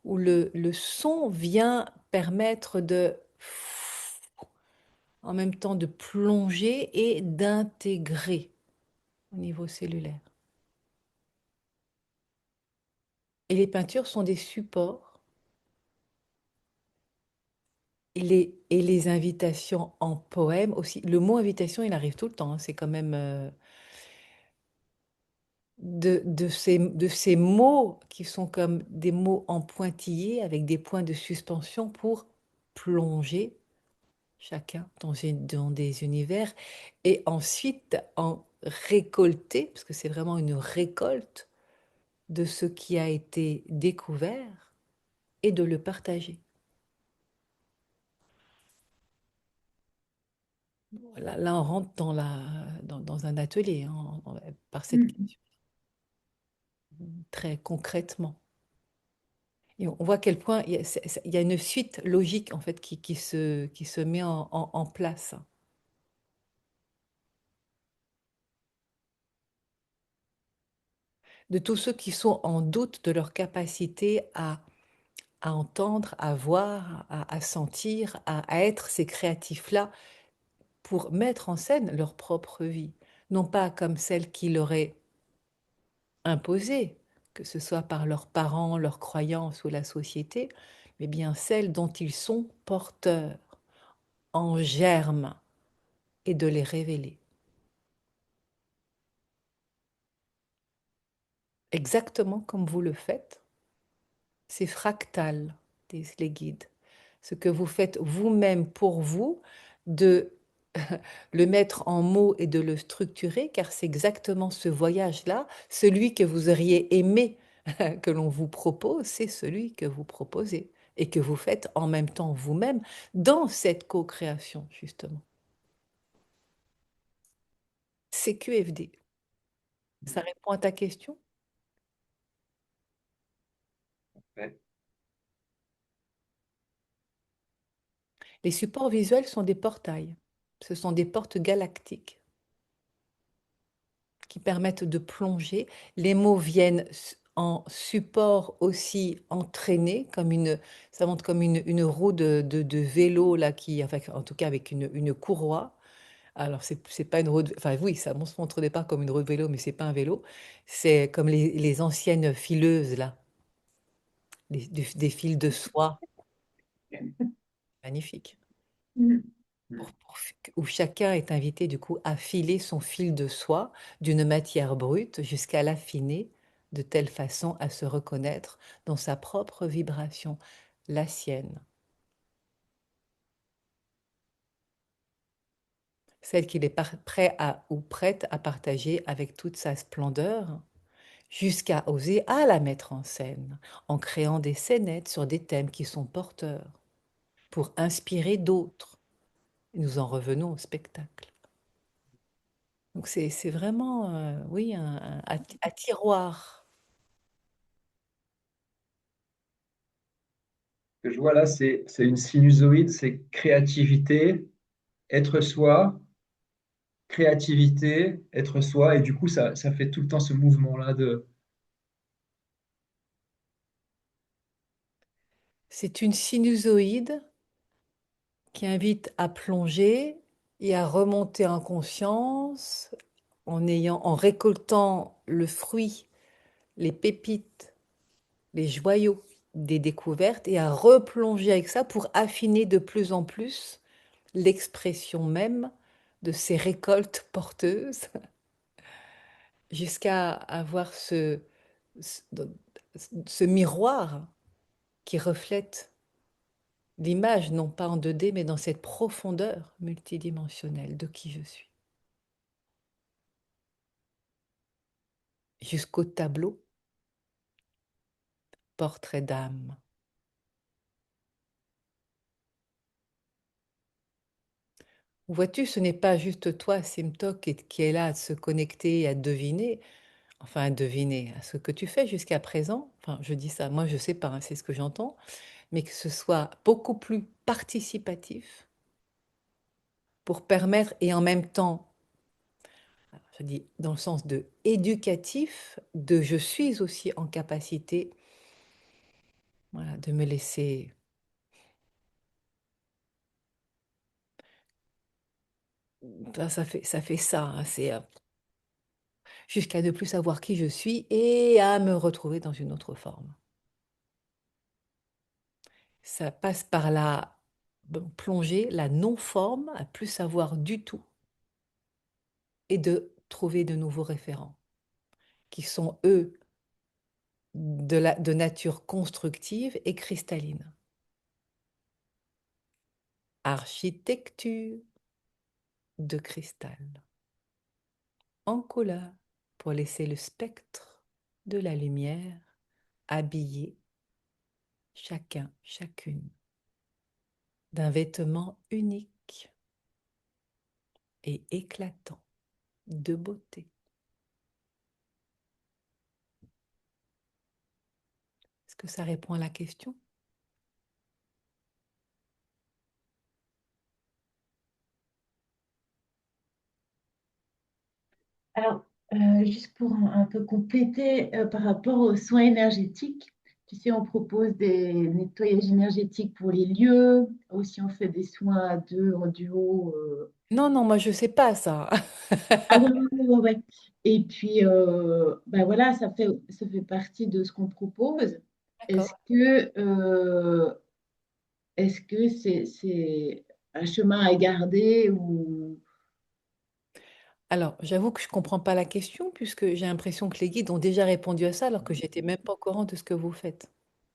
où le son vient permettre de, en même temps, de plonger et d'intégrer au niveau cellulaire. Et les peintures sont des supports. Et les invitations en poème aussi. Le mot invitation, il arrive tout le temps, hein. C'est quand même de ces mots qui sont comme des mots en pointillés avec des points de suspension pour plonger chacun dans des univers et ensuite en récolter, parce que c'est vraiment une récolte de ce qui a été découvert et de le partager. Là, on rentre dans un atelier, hein, par cette Mm. question, très concrètement. Et on voit à quel point il y a une suite logique en fait qui se met en place. De tous ceux qui sont en doute de leur capacité à entendre, à voir, à sentir, à être ces créatifs-là pour mettre en scène leur propre vie. Non pas comme celle qui leur est imposée, que ce soit par leurs parents, leurs croyances ou la société, mais bien celle dont ils sont porteurs, en germe, et de les révéler. Exactement comme vous le faites, c'est fractal, disent les guides. Ce que vous faites vous-même pour vous, de le mettre en mots et de le structurer, car c'est exactement ce voyage-là, celui que vous auriez aimé que l'on vous propose, c'est celui que vous proposez et que vous faites en même temps vous-même dans cette co-création, justement. CQFD, ça répond à ta question? Ouais. Les supports visuels sont des portails. Ce sont des portes galactiques qui permettent de plonger. Les mots viennent en support aussi entraîné, ça montre comme une roue de vélo, là, enfin, en tout cas avec une courroie. Alors, c'est pas une roue enfin oui, ça se montre au départ comme une roue de vélo, mais c'est pas un vélo. C'est comme les anciennes fileuses, là, des fils de soie. Magnifique. Mm. Où chacun est invité du coup à filer son fil de soie d'une matière brute jusqu'à l'affiner de telle façon à se reconnaître dans sa propre vibration, la sienne, celle qu'il est prêt à ou prête à partager avec toute sa splendeur, jusqu'à oser à la mettre en scène, en créant des scénettes sur des thèmes qui sont porteurs, pour inspirer d'autres. Nous en revenons au spectacle. Donc c'est vraiment, oui, un tiroir. Ce que je vois là, c'est une sinusoïde, c'est créativité, être soi, créativité, être soi, et du coup, ça fait tout le temps ce mouvement-là de... C'est une sinusoïde qui invite à plonger et à remonter en conscience en récoltant le fruit, les pépites, les joyaux des découvertes et à replonger avec ça pour affiner de plus en plus l'expression même de ces récoltes porteuses jusqu'à avoir ce, ce miroir qui reflète l'image, non pas en 2D, mais dans cette profondeur multidimensionnelle de qui je suis. Jusqu'au tableau, portrait d'âme. Vois-tu, ce n'est pas juste toi, Simtok, qui est là à se connecter, à deviner, enfin à deviner, à ce que tu fais jusqu'à présent. Enfin, je dis ça, moi je sais pas, hein, c'est ce que j'entends, mais que ce soit beaucoup plus participatif pour permettre et en même temps, je dis dans le sens de éducatif, de je suis aussi en capacité, voilà, de me laisser. Ça fait ça, hein, jusqu'à ne plus savoir qui je suis et à me retrouver dans une autre forme. Ça passe par la plongée, la non-forme, à plus savoir du tout, et de trouver de nouveaux référents, qui sont, eux, de nature constructive et cristalline. Architecture de cristal, en couleur, pour laisser le spectre de la lumière habiller chacun, chacune, d'un vêtement unique et éclatant de beauté. Est-ce que ça répond à la question? Alors, juste pour un peu compléter par rapport aux soins énergétiques, tu sais, on propose des nettoyages énergétiques pour les lieux, aussi on fait des soins à deux, en duo. Non, non, moi je sais pas ça. Ah ouais, ouais, ouais, ouais, ouais. Et puis, ben voilà, ça fait partie de ce qu'on propose. Est-ce D'accord. que est-ce que c'est un chemin à garder ou... Alors, j'avoue que je comprends pas la question puisque j'ai l'impression que les guides ont déjà répondu à ça alors que j'étais même pas au courant de ce que vous faites.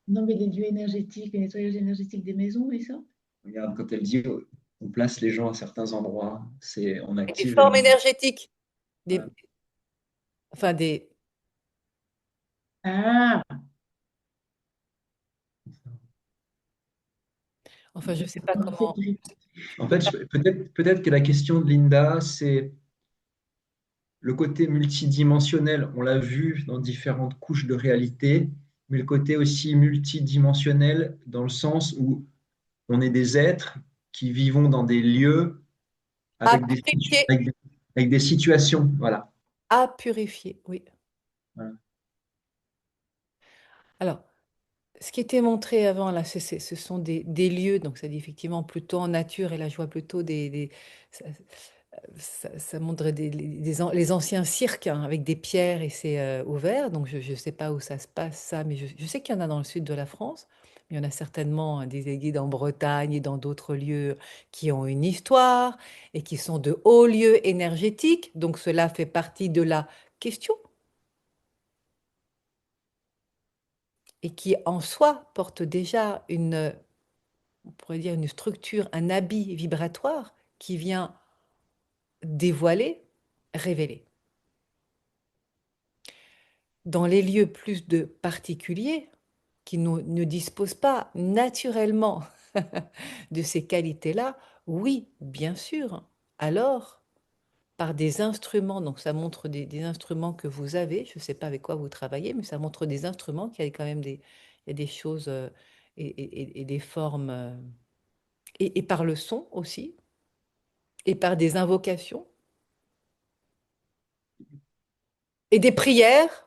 Non, mais les lieux énergétiques, le nettoyage énergétique des maisons et ça? Regarde, quand elle dit on place les gens à certains endroits, on Avec des active formes l'énergie. énergétiques, Voilà. des, enfin des, Ah, enfin je sais pas comment. En Je sais fait, pas. peut-être que la question de Linda, c'est le côté multidimensionnel. On l'a vu dans différentes couches de réalité, mais le côté aussi multidimensionnel dans le sens où on est des êtres qui vivons dans des lieux À avec purifier, avec des situations. Voilà. à purifier, oui. Voilà. Alors, ce qui était montré avant, là, ce sont des lieux, donc ça dit effectivement plutôt en nature, et là je vois plutôt ça, ça montre les anciens cirques hein, avec des pierres et c'est ouvert, donc je ne sais pas où ça se passe ça, mais je sais qu'il y en a dans le sud de la France, mais il y en a certainement hein, des guides en Bretagne et dans d'autres lieux qui ont une histoire et qui sont de hauts lieux énergétiques, donc cela fait partie de la question et qui en soi porte déjà on pourrait dire une structure, un habit vibratoire qui vient dévoiler, révéler. Dans les lieux plus de particuliers, qui ne disposent pas naturellement de ces qualités-là, oui, bien sûr. Alors, par des instruments, donc ça montre des instruments que vous avez, je ne sais pas avec quoi vous travaillez, mais ça montre des instruments, qu'il y a quand même il y a des choses et des formes, et par le son aussi, et par des invocations, et des prières.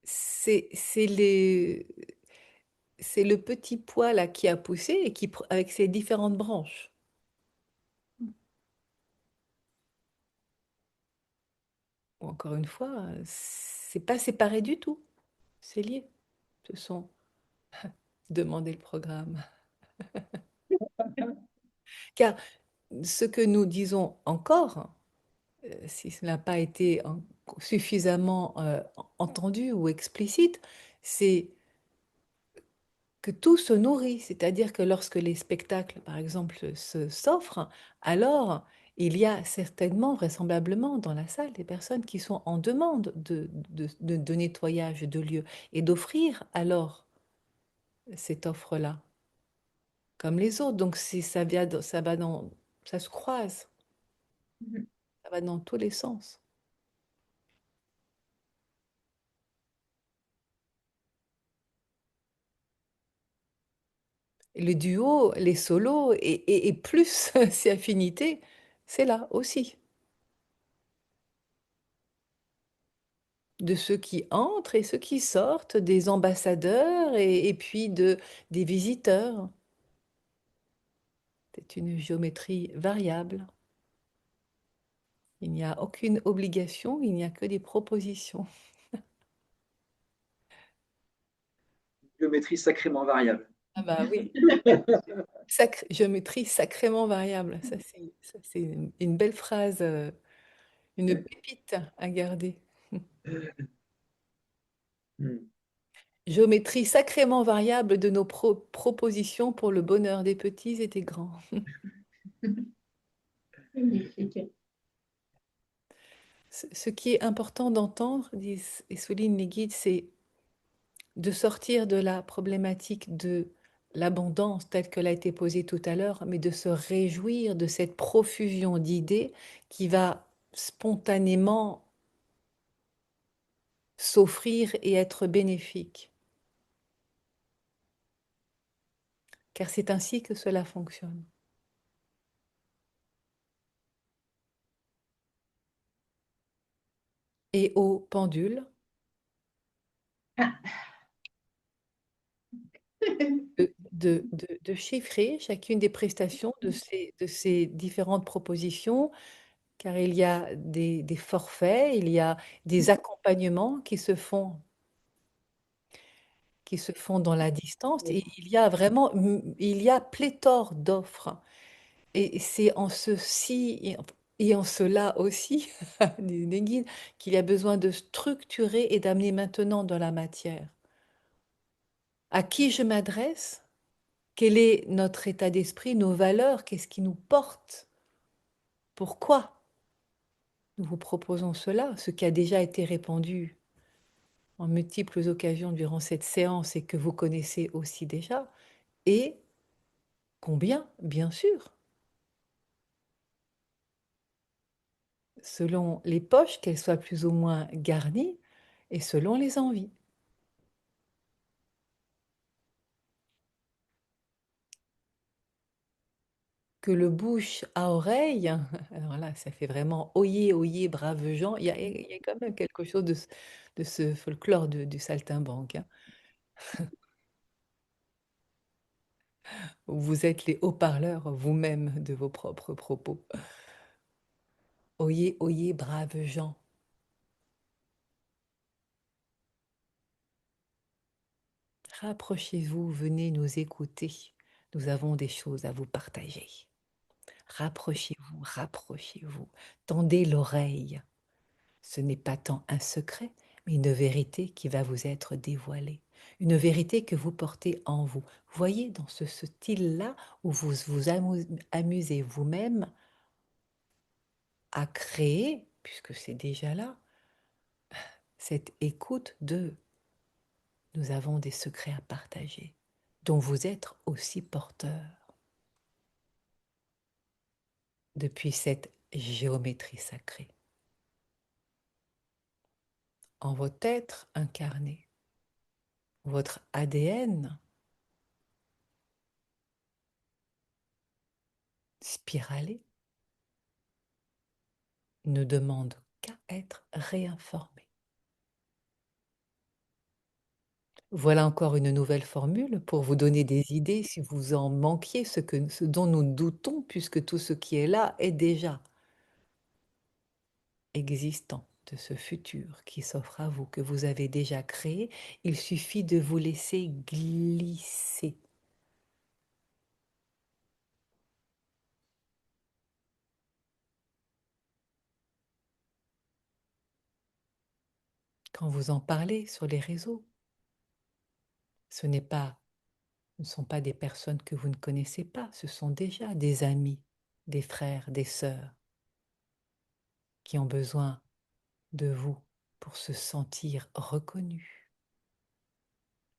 C'est c'est le petit pois là qui a poussé et avec ses différentes branches. Encore une fois, c'est pas séparé du tout. C'est lié. Ce sont demander le programme. Car ce que nous disons encore, si cela n'a pas été suffisamment entendu ou explicite, c'est que tout se nourrit, c'est-à-dire que lorsque les spectacles, par exemple, s'offrent, alors il y a certainement, vraisemblablement, dans la salle des personnes qui sont en demande de nettoyage de lieux et d'offrir alors cette offre-là, comme les autres. Donc ça se croise, ça va dans tous les sens. Et le duo, les solos et plus ces affinités, c'est là aussi. de ceux qui entrent et ceux qui sortent, des ambassadeurs et puis des visiteurs. C'est une géométrie variable. Il n'y a aucune obligation, il n'y a que des propositions. Géométrie sacrément variable. Ah bah oui, géométrie sacrément variable. Ça, c'est une belle phrase, une pépite à garder. Hmm. Géométrie sacrément variable de nos propositions pour le bonheur des petits et des grands. Magnifique. Ce qui est important d'entendre, disent et soulignent les guides, c'est de sortir de la problématique de l'abondance telle qu'elle a été posée tout à l'heure, mais de se réjouir de cette profusion d'idées qui va spontanément s'offrir et être bénéfique. Car c'est ainsi que cela fonctionne. Et au pendule, Ah. de chiffrer chacune des prestations de ces différentes propositions, car il y a des forfaits, il y a des accompagnements qui se font dans la distance, et il y a vraiment, il y a pléthore d'offres. Et c'est en ceci et en cela aussi, des guides, qu'il y a besoin de structurer et d'amener maintenant dans la matière. À qui je m'adresse? Quel est notre état d'esprit, nos valeurs? Qu'est-ce qui nous porte? Pourquoi nous vous proposons cela? Ce qui a déjà été répandu en multiples occasions durant cette séance et que vous connaissez aussi déjà. Et combien? Bien sûr, selon les poches, qu'elles soient plus ou moins garnies, et selon les envies. Que le bouche à oreille, alors là, ça fait vraiment oyez, oyez, braves gens. Il y a quand même quelque chose de ce folklore du saltimbanque, hein. Vous êtes les haut-parleurs vous-même de vos propres propos. Oyez, oyez, braves gens. Rapprochez-vous, venez nous écouter. Nous avons des choses à vous partager. Rapprochez-vous, rapprochez-vous. Tendez l'oreille. Ce n'est pas tant un secret, mais une vérité qui va vous être dévoilée. Une vérité que vous portez en vous. Voyez dans ce style-là où vous vous amusez vous-même à créer, puisque c'est déjà là, cette écoute de nous avons des secrets à partager, dont vous êtes aussi porteur depuis cette géométrie sacrée, en votre être incarné, votre ADN spiralé ne demande qu'à être réinformé. Voilà encore une nouvelle formule pour vous donner des idées si vous en manquiez, ce dont nous doutons, puisque tout ce qui est là est déjà existant de ce futur qui s'offre à vous, que vous avez déjà créé. Il suffit de vous laisser glisser. Quand vous en parlez sur les réseaux, ce n'est pas, ce ne sont pas des personnes que vous ne connaissez pas, ce sont déjà des amis, des frères, des sœurs qui ont besoin de vous pour se sentir reconnus.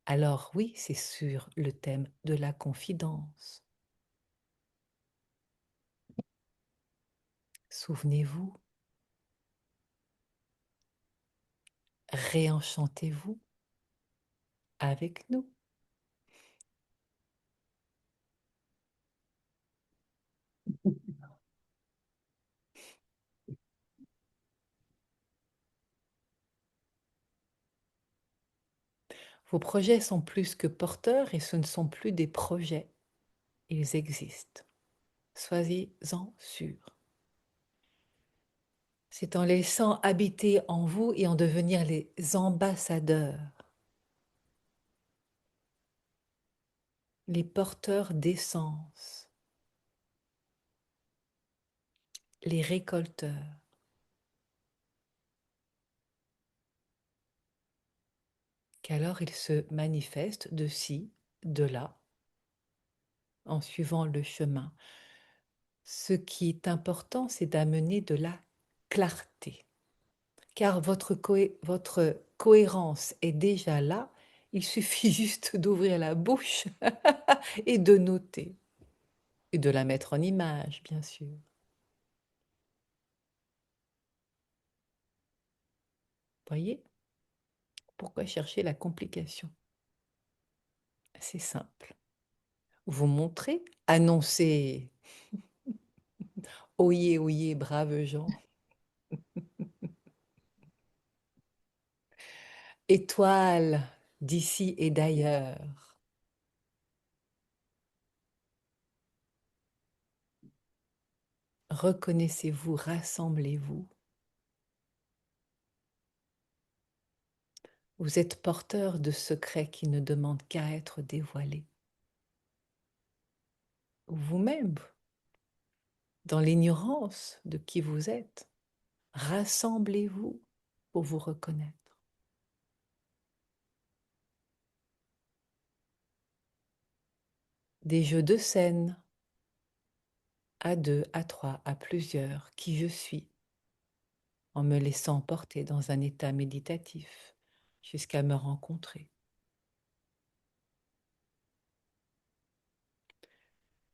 Alors oui, c'est sur le thème de la confidence. Souvenez-vous, réenchantez-vous avec nous. Vos projets sont plus que porteurs et ce ne sont plus des projets, ils existent. Soyez-en sûrs. C'est en laissant habiter en vous et en devenir les ambassadeurs, les porteurs d'essence, les récolteurs, qu'alors ils se manifestent de ci, de là, en suivant le chemin. Ce qui est important, c'est d'amener de la clarté, car votre cohérence est déjà là, il suffit juste d'ouvrir la bouche et de noter, et de la mettre en image, bien sûr. Voyez? Pourquoi chercher la complication? C'est simple. Vous montrez, annoncez, oyez, oyez, braves gens. Étoiles d'ici et d'ailleurs. Reconnaissez-vous, rassemblez-vous. Vous êtes porteur de secrets qui ne demandent qu'à être dévoilés. Vous-même, dans l'ignorance de qui vous êtes, rassemblez-vous pour vous reconnaître. Des jeux de scène, à deux, à trois, à plusieurs, qui je suis, en me laissant porter dans un état méditatif jusqu'à me rencontrer.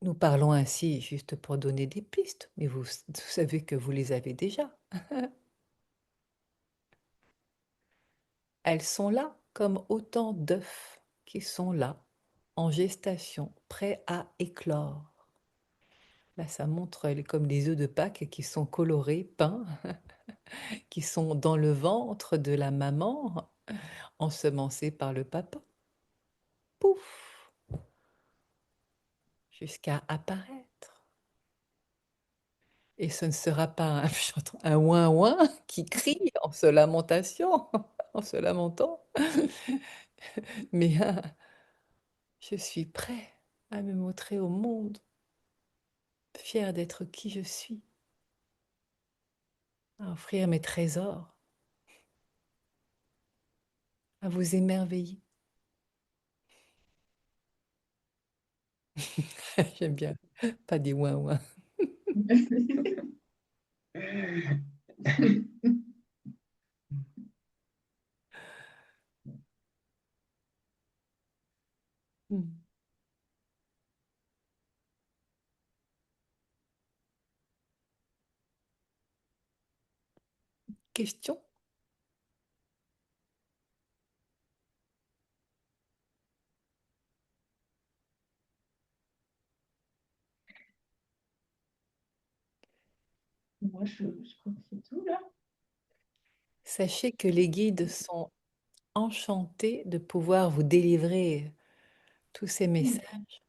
Nous parlons ainsi juste pour donner des pistes, mais vous savez que vous les avez déjà. Elles sont là comme autant d'œufs qui sont là, en gestation, prêts à éclore. Là, ça montre comme des œufs de Pâques qui sont colorés, peints, qui sont dans le ventre de la maman, ensemencés par le papa. Pouf, jusqu'à apparaître. Et ce ne sera pas un ouin-ouin qui crie en se lamentation, en se lamentant, mais je suis prêt à me montrer au monde, fier d'être qui je suis, à offrir mes trésors, à vous émerveiller. J'aime bien, pas des ouin-ouin. Hmm. Question? Moi, je crois que c'est tout là. Sachez que les guides sont enchantés de pouvoir vous délivrer tous ces messages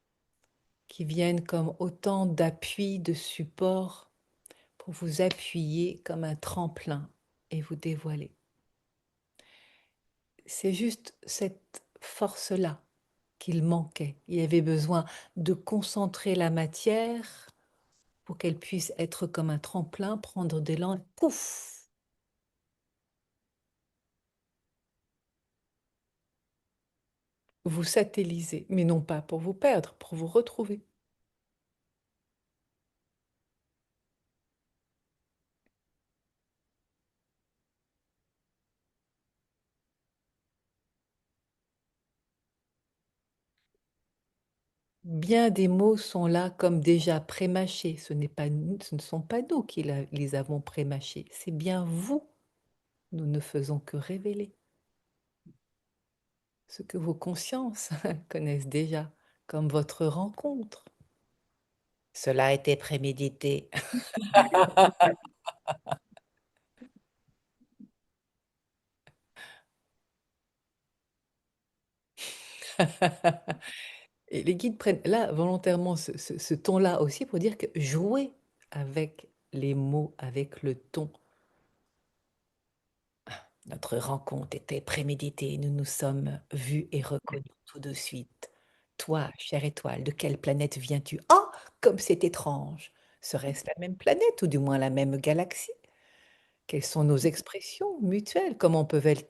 qui viennent comme autant d'appui, de support pour vous appuyer comme un tremplin et vous dévoiler. C'est juste cette force-là qu'il manquait. Il avait besoin de concentrer la matière pour qu'elle puisse être comme un tremplin, prendre de l'élan, pouf, vous satelliser, mais non pas pour vous perdre, pour vous retrouver. Bien des mots sont là comme déjà prémâchés. Ce n'est pas nous, ce ne sont pas nous qui les avons prémâchés. C'est bien vous. Nous ne faisons que révéler ce que vos consciences connaissent déjà, comme votre rencontre. Cela a été prémédité. Et les guides prennent là volontairement ce ton-là aussi pour dire que jouer avec les mots, avec le ton. Notre rencontre était préméditée, nous nous sommes vus et reconnus tout de suite. Toi, chère étoile, de quelle planète viens-tu? Ah, comme c'est étrange! Serait-ce la même planète ou du moins la même galaxie? Quelles sont nos expressions mutuelles? Comment peuvent-elles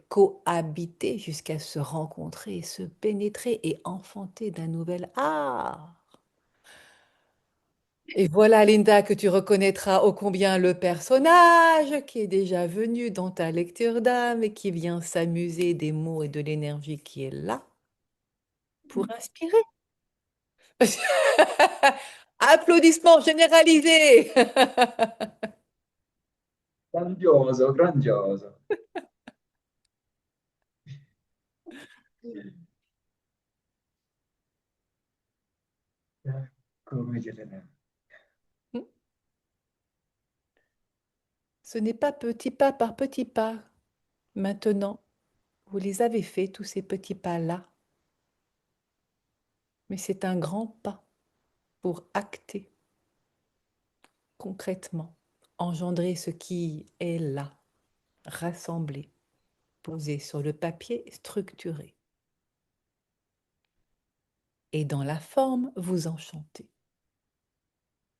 cohabiter jusqu'à se rencontrer, se pénétrer et enfanter d'un nouvel art? Et voilà, Linda, que tu reconnaîtras ô combien le personnage qui est déjà venu dans ta lecture d'âme et qui vient s'amuser des mots et de l'énergie qui est là pour inspirer. Applaudissements généralisés. Grandioso, grandioso. Come dire. Ce n'est pas petit pas par petit pas. Maintenant, vous les avez faits, tous ces petits pas-là. Mais c'est un grand pas pour acter concrètement, engendrer ce qui est là, rassemblé, posé sur le papier, structuré. Et dans la forme, vous enchantez.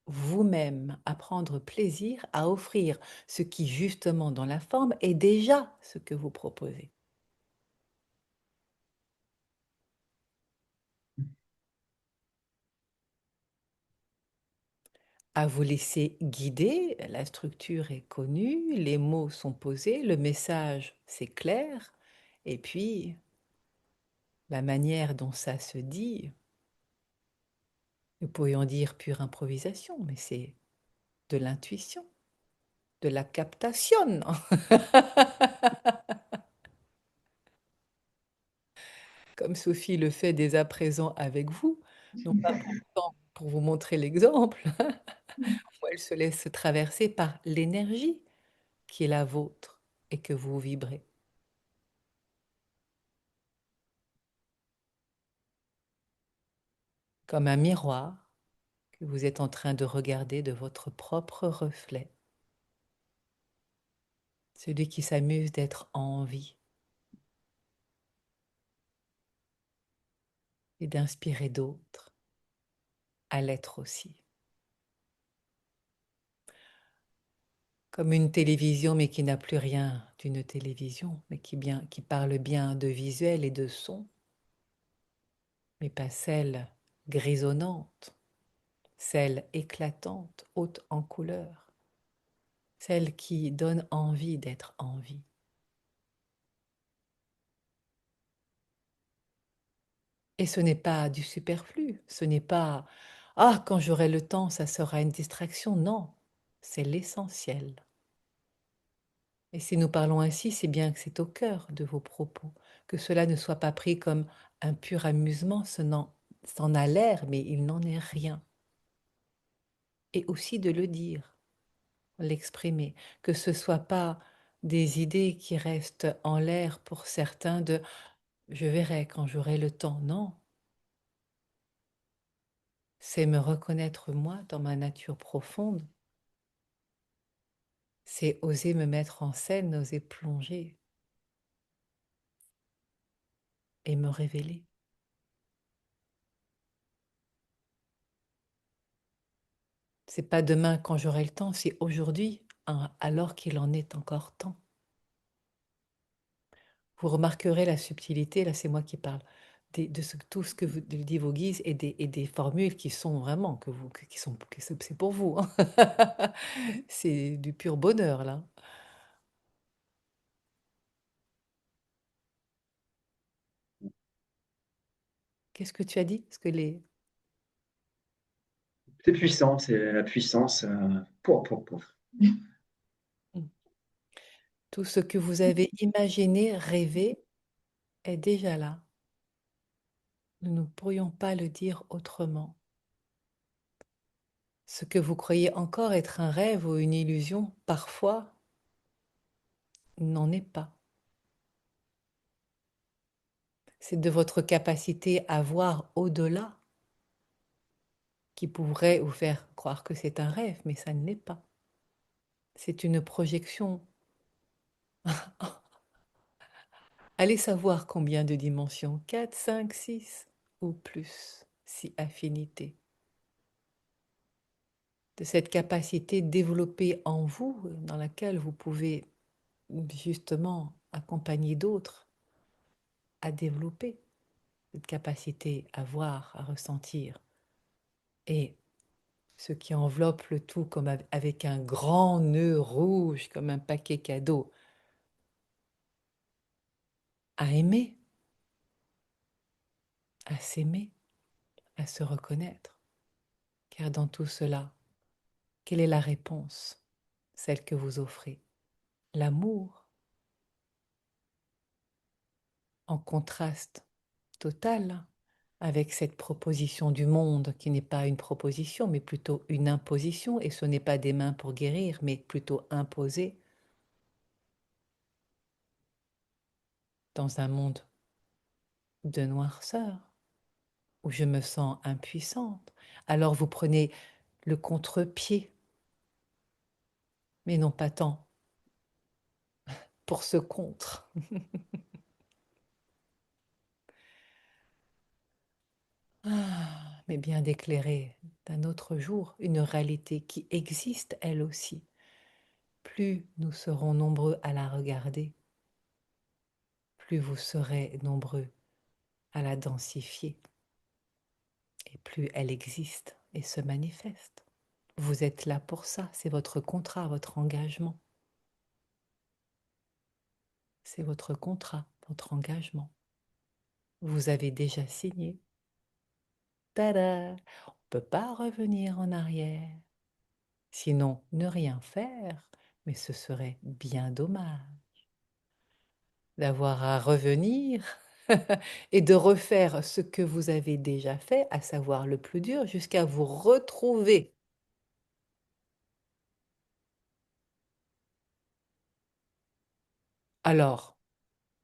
Vous-même à prendre plaisir à offrir ce qui justement dans la forme est déjà ce que vous proposez. À vous laisser guider, la structure est connue, les mots sont posés, le message c'est clair, et puis la manière dont ça se dit, nous pourrions dire pure improvisation, mais c'est de l'intuition, de la captation. Comme Sophie le fait dès à présent avec vous, non pas pour vous montrer l'exemple, où elle se laisse traverser par l'énergie qui est la vôtre et que vous vibrez. Comme un miroir que vous êtes en train de regarder de votre propre reflet, celui qui s'amuse d'être en vie et d'inspirer d'autres à l'être aussi. Comme une télévision, mais qui n'a plus rien d'une télévision, mais qui parle bien de visuel et de son, mais pas celle grisonnante, celle éclatante, haute en couleur, celle qui donne envie d'être en vie. Et ce n'est pas du superflu, ce n'est pas ah, quand j'aurai le temps, ça sera une distraction. Non, c'est l'essentiel. Et si nous parlons ainsi, c'est bien que c'est au cœur de vos propos, que cela ne soit pas pris comme un pur amusement, c'en a l'air, mais il n'en est rien. Et aussi de le dire, l'exprimer, que ce ne soit pas des idées qui restent en l'air pour certains de je verrai quand j'aurai le temps. Non, c'est me reconnaître moi dans ma nature profonde, c'est oser me mettre en scène, oser plonger et me révéler. C'est pas demain quand j'aurai le temps, c'est aujourd'hui, hein, alors qu'il en est encore temps. Vous remarquerez la subtilité, là c'est moi qui parle, tout ce que vous dit vos guises et des formules qui sont vraiment, c'est pour vous, hein. C'est du pur bonheur là. Qu'est-ce que tu as dit? Parce que C'est puissant, c'est la puissance. Pouf, pouf. tout ce que vous avez imaginé, rêvé est déjà là. Nous ne pourrions pas le dire autrement. Ce que vous croyez encore être un rêve ou une illusion, parfois, n'en est pas. C'est de votre capacité à voir au-delà qui pourrait vous faire croire que c'est un rêve, mais ça ne l'est pas. C'est une projection. Allez savoir combien de dimensions, 4, 5, 6 ou plus, si affinité. De cette capacité développée en vous, dans laquelle vous pouvez justement accompagner d'autres à développer cette capacité à voir, à ressentir. Et ce qui enveloppe le tout comme avec un grand nœud rouge, comme un paquet cadeau, à aimer, à s'aimer, à se reconnaître. Car dans tout cela, quelle est la réponse? Celle que vous offrez. L'amour, en contraste total avec cette proposition du monde qui n'est pas une proposition, mais plutôt une imposition, et ce n'est pas des mains pour guérir, mais plutôt imposer dans un monde de noirceur, où je me sens impuissante. Alors vous prenez le contre-pied, mais non pas tant pour ce contre, mais bien d'éclairer d'un autre jour une réalité qui existe elle aussi. Plus nous serons nombreux à la regarder, plus vous serez nombreux à la densifier, et plus elle existe et se manifeste. Vous êtes là pour ça, c'est votre contrat, votre engagement. C'est votre contrat, votre engagement. Vous avez déjà signé. Tada! On ne peut pas revenir en arrière. Sinon, ne rien faire, mais ce serait bien dommage d'avoir à revenir et de refaire ce que vous avez déjà fait, à savoir le plus dur, jusqu'à vous retrouver. Alors,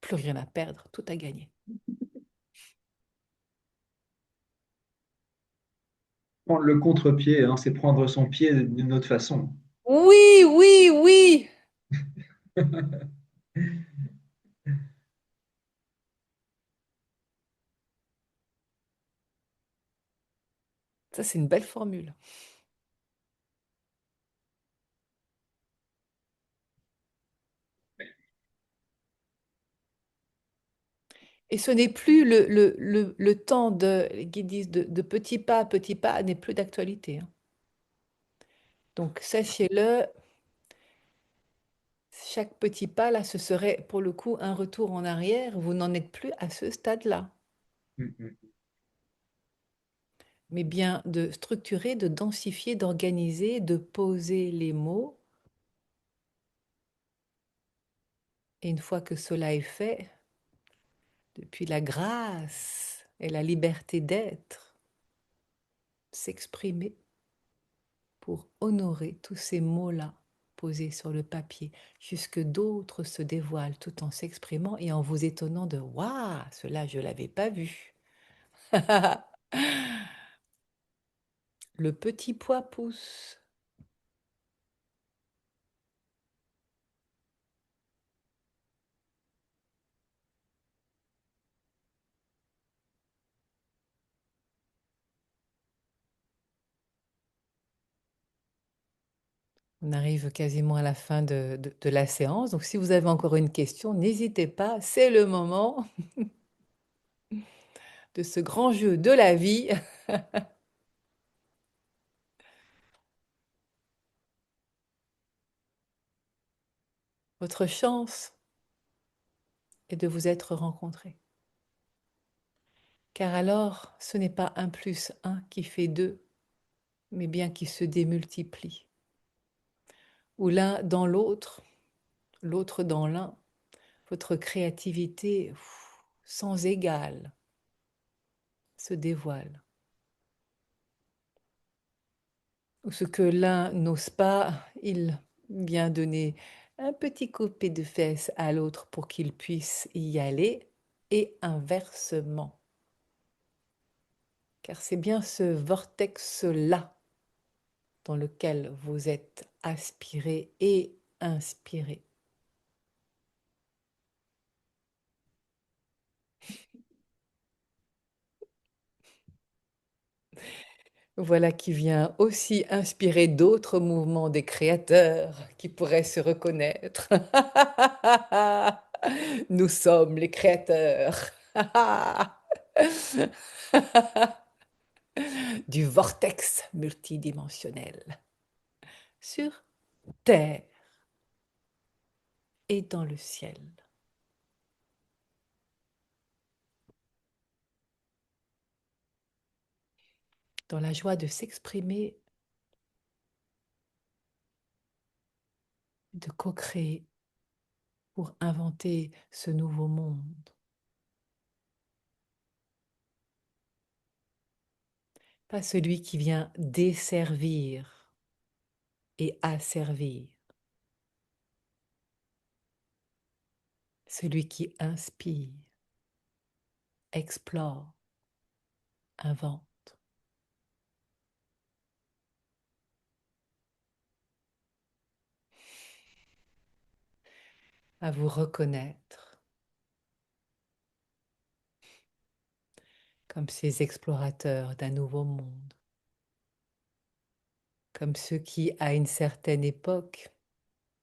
plus rien à perdre, tout à gagner. Prendre le contre-pied, hein, c'est prendre son pied d'une autre façon. Oui, oui, oui. Ça, c'est une belle formule. Et ce n'est plus le temps de, les guides disent de petits pas n'est plus d'actualité, hein. Donc, sachez-le, chaque petit pas, là, ce serait pour le coup un retour en arrière. Vous n'en êtes plus à ce stade-là. Mm, mm. Mais bien de structurer, de densifier, d'organiser, de poser les mots. Et une fois que cela est fait, depuis la grâce et la liberté d'être, s'exprimer pour honorer tous ces mots-là posés sur le papier, jusque d'autres se dévoilent tout en s'exprimant et en vous étonnant de waouh, cela je l'avais pas vu. Le petit pois pousse. On arrive quasiment à la fin de la séance. Donc, si vous avez encore une question, n'hésitez pas. C'est le moment de ce grand jeu de la vie. Votre chance est de vous être rencontrés. Car alors, ce n'est pas un plus un qui fait deux, mais bien qui se démultiplie. Ou l'un dans l'autre, l'autre dans l'un, votre créativité sans égale se dévoile. Ou ce que l'un n'ose pas, il vient donner un petit coup de pied de fesses à l'autre pour qu'il puisse y aller. et inversement. Car c'est bien ce vortex-là dans lequel vous êtes aspiré et inspiré. Voilà qui vient aussi inspirer d'autres mouvements des créateurs qui pourraient se reconnaître. Nous sommes les créateurs du vortex multidimensionnel sur Terre et dans le ciel. Dans la joie de s'exprimer, de co-créer pour inventer ce nouveau monde. Pas celui qui vient desservir et asservir. Celui qui inspire, explore, invente. À vous reconnaître comme ces explorateurs d'un nouveau monde, comme ceux qui, à une certaine époque,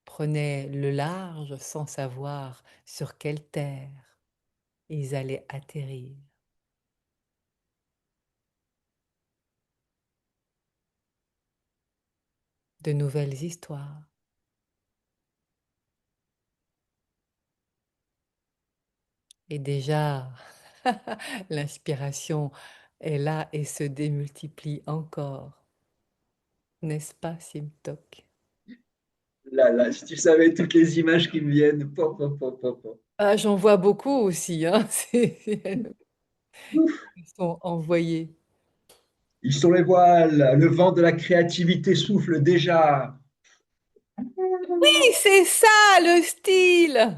prenaient le large sans savoir sur quelle terre ils allaient atterrir. De nouvelles histoires. Et déjà, l'inspiration est là et se démultiplie encore. N'est-ce pas, Simtok? Là, là, si tu savais toutes les images qui me viennent. Pop, pop, pop, pop, pop. Ah, j'en vois beaucoup aussi, hein. Ouf. Ils sont envoyés. Ils sont les voiles, le vent de la créativité souffle déjà. Oui, c'est ça le style.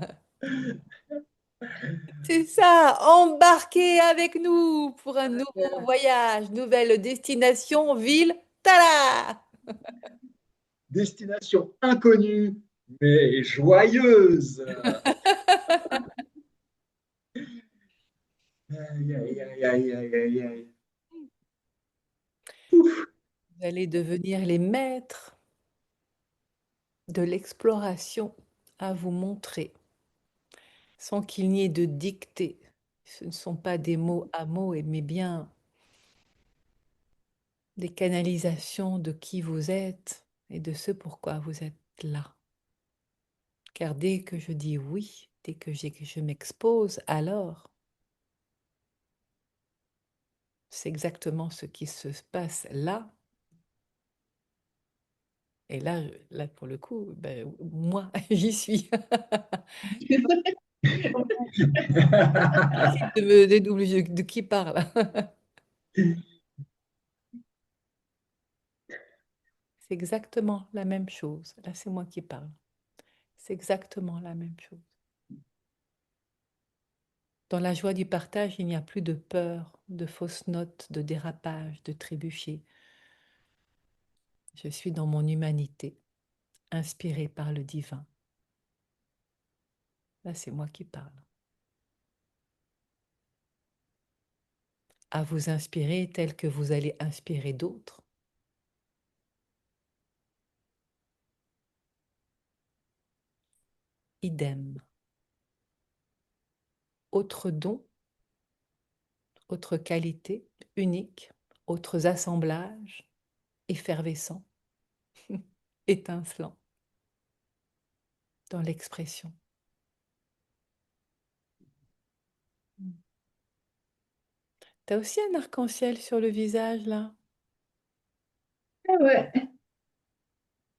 C'est ça. Embarquez avec nous pour un nouveau voyage, nouvelle destination, ville. Tada! Destination inconnue, mais joyeuse. Aïe, aïe, aïe, aïe, aïe, aïe, aïe. Vous allez devenir les maîtres de l'exploration à vous montrer, sans qu'il n'y ait de dictée. Ce ne sont pas des mots à mots, mais bien des canalisations de qui vous êtes et de ce pourquoi vous êtes là. Car dès que je dis oui, dès que je m'expose, alors c'est exactement ce qui se passe là. Et là, là pour le coup, ben, moi, j'y suis. Difficile de me dédoubler de qui parle. C'est exactement la même chose. Là, c'est moi qui parle. C'est exactement la même chose. Dans la joie du partage, il n'y a plus de peur, de fausses notes, de dérapage, de trébucher. Je suis dans mon humanité, inspirée par le divin. Là, c'est moi qui parle. À vous inspirer tel que vous allez inspirer d'autres. Idem. Autre don, autre qualité, unique, autres assemblages, effervescents, étincelants dans l'expression. T'as aussi un arc-en-ciel sur le visage, là? Ah ouais.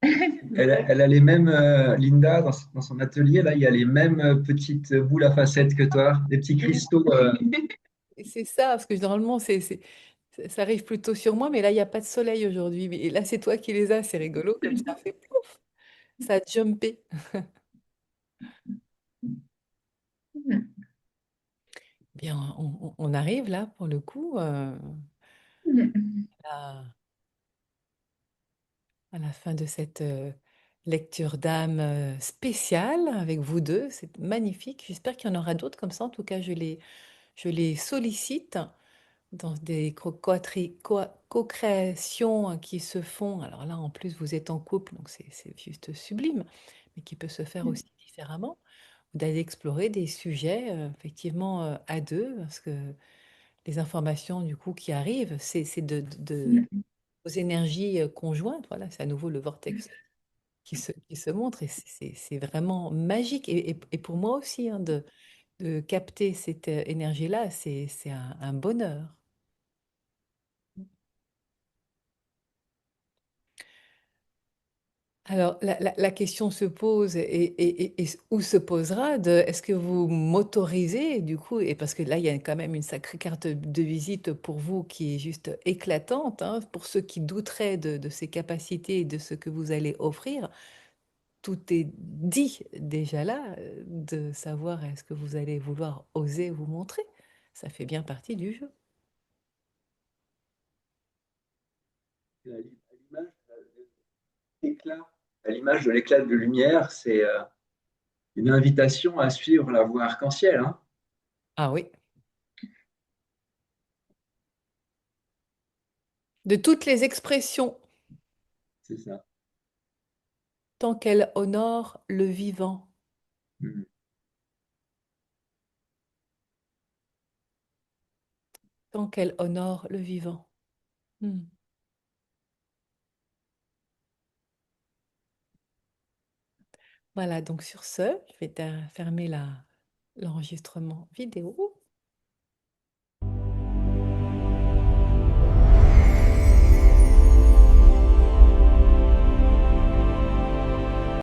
Elle a les mêmes, Linda, dans son atelier, là, il y a les mêmes petites boules à facettes que toi, des petits cristaux. Et c'est ça, parce que normalement, ça arrive plutôt sur moi, mais là, il n'y a pas de soleil aujourd'hui. Et là, c'est toi qui les as, c'est rigolo, comme ça fait plouf, ça a jumpé. Bien, on arrive là pour le coup Mm. à, à la fin de cette lecture d'âme spéciale avec vous deux. C'est magnifique. J'espère qu'il y en aura d'autres comme ça. En tout cas, je les sollicite dans des co-créations qui se font. Alors là, en plus, vous êtes en couple, donc c'est juste sublime, mais qui peut se faire aussi différemment. D'aller explorer des sujets effectivement à deux, parce que les informations du coup qui arrivent, c'est Mm. aux énergies conjointes. Voilà, c'est à nouveau le vortex qui se montre et c'est vraiment magique. Et pour moi aussi, hein, de capter cette énergie-là, c'est un bonheur. Alors, la question se pose et où se posera de est-ce que vous m'autorisez du coup, et parce que là, il y a quand même une sacrée carte de visite pour vous qui est juste éclatante, hein, pour ceux qui douteraient de ces capacités et de ce que vous allez offrir, tout est dit déjà là, de savoir est-ce que vous allez vouloir oser vous montrer. Ça fait bien partie du jeu. À l'image de l'éclat de lumière, c'est une invitation à suivre la voie arc-en-ciel, hein. Ah oui, de toutes les expressions, C'est ça. tant qu'elles honorent le vivant. Mm. Tant qu'elle honore le vivant. Hmm. Voilà, donc sur ce, je vais fermer l'enregistrement vidéo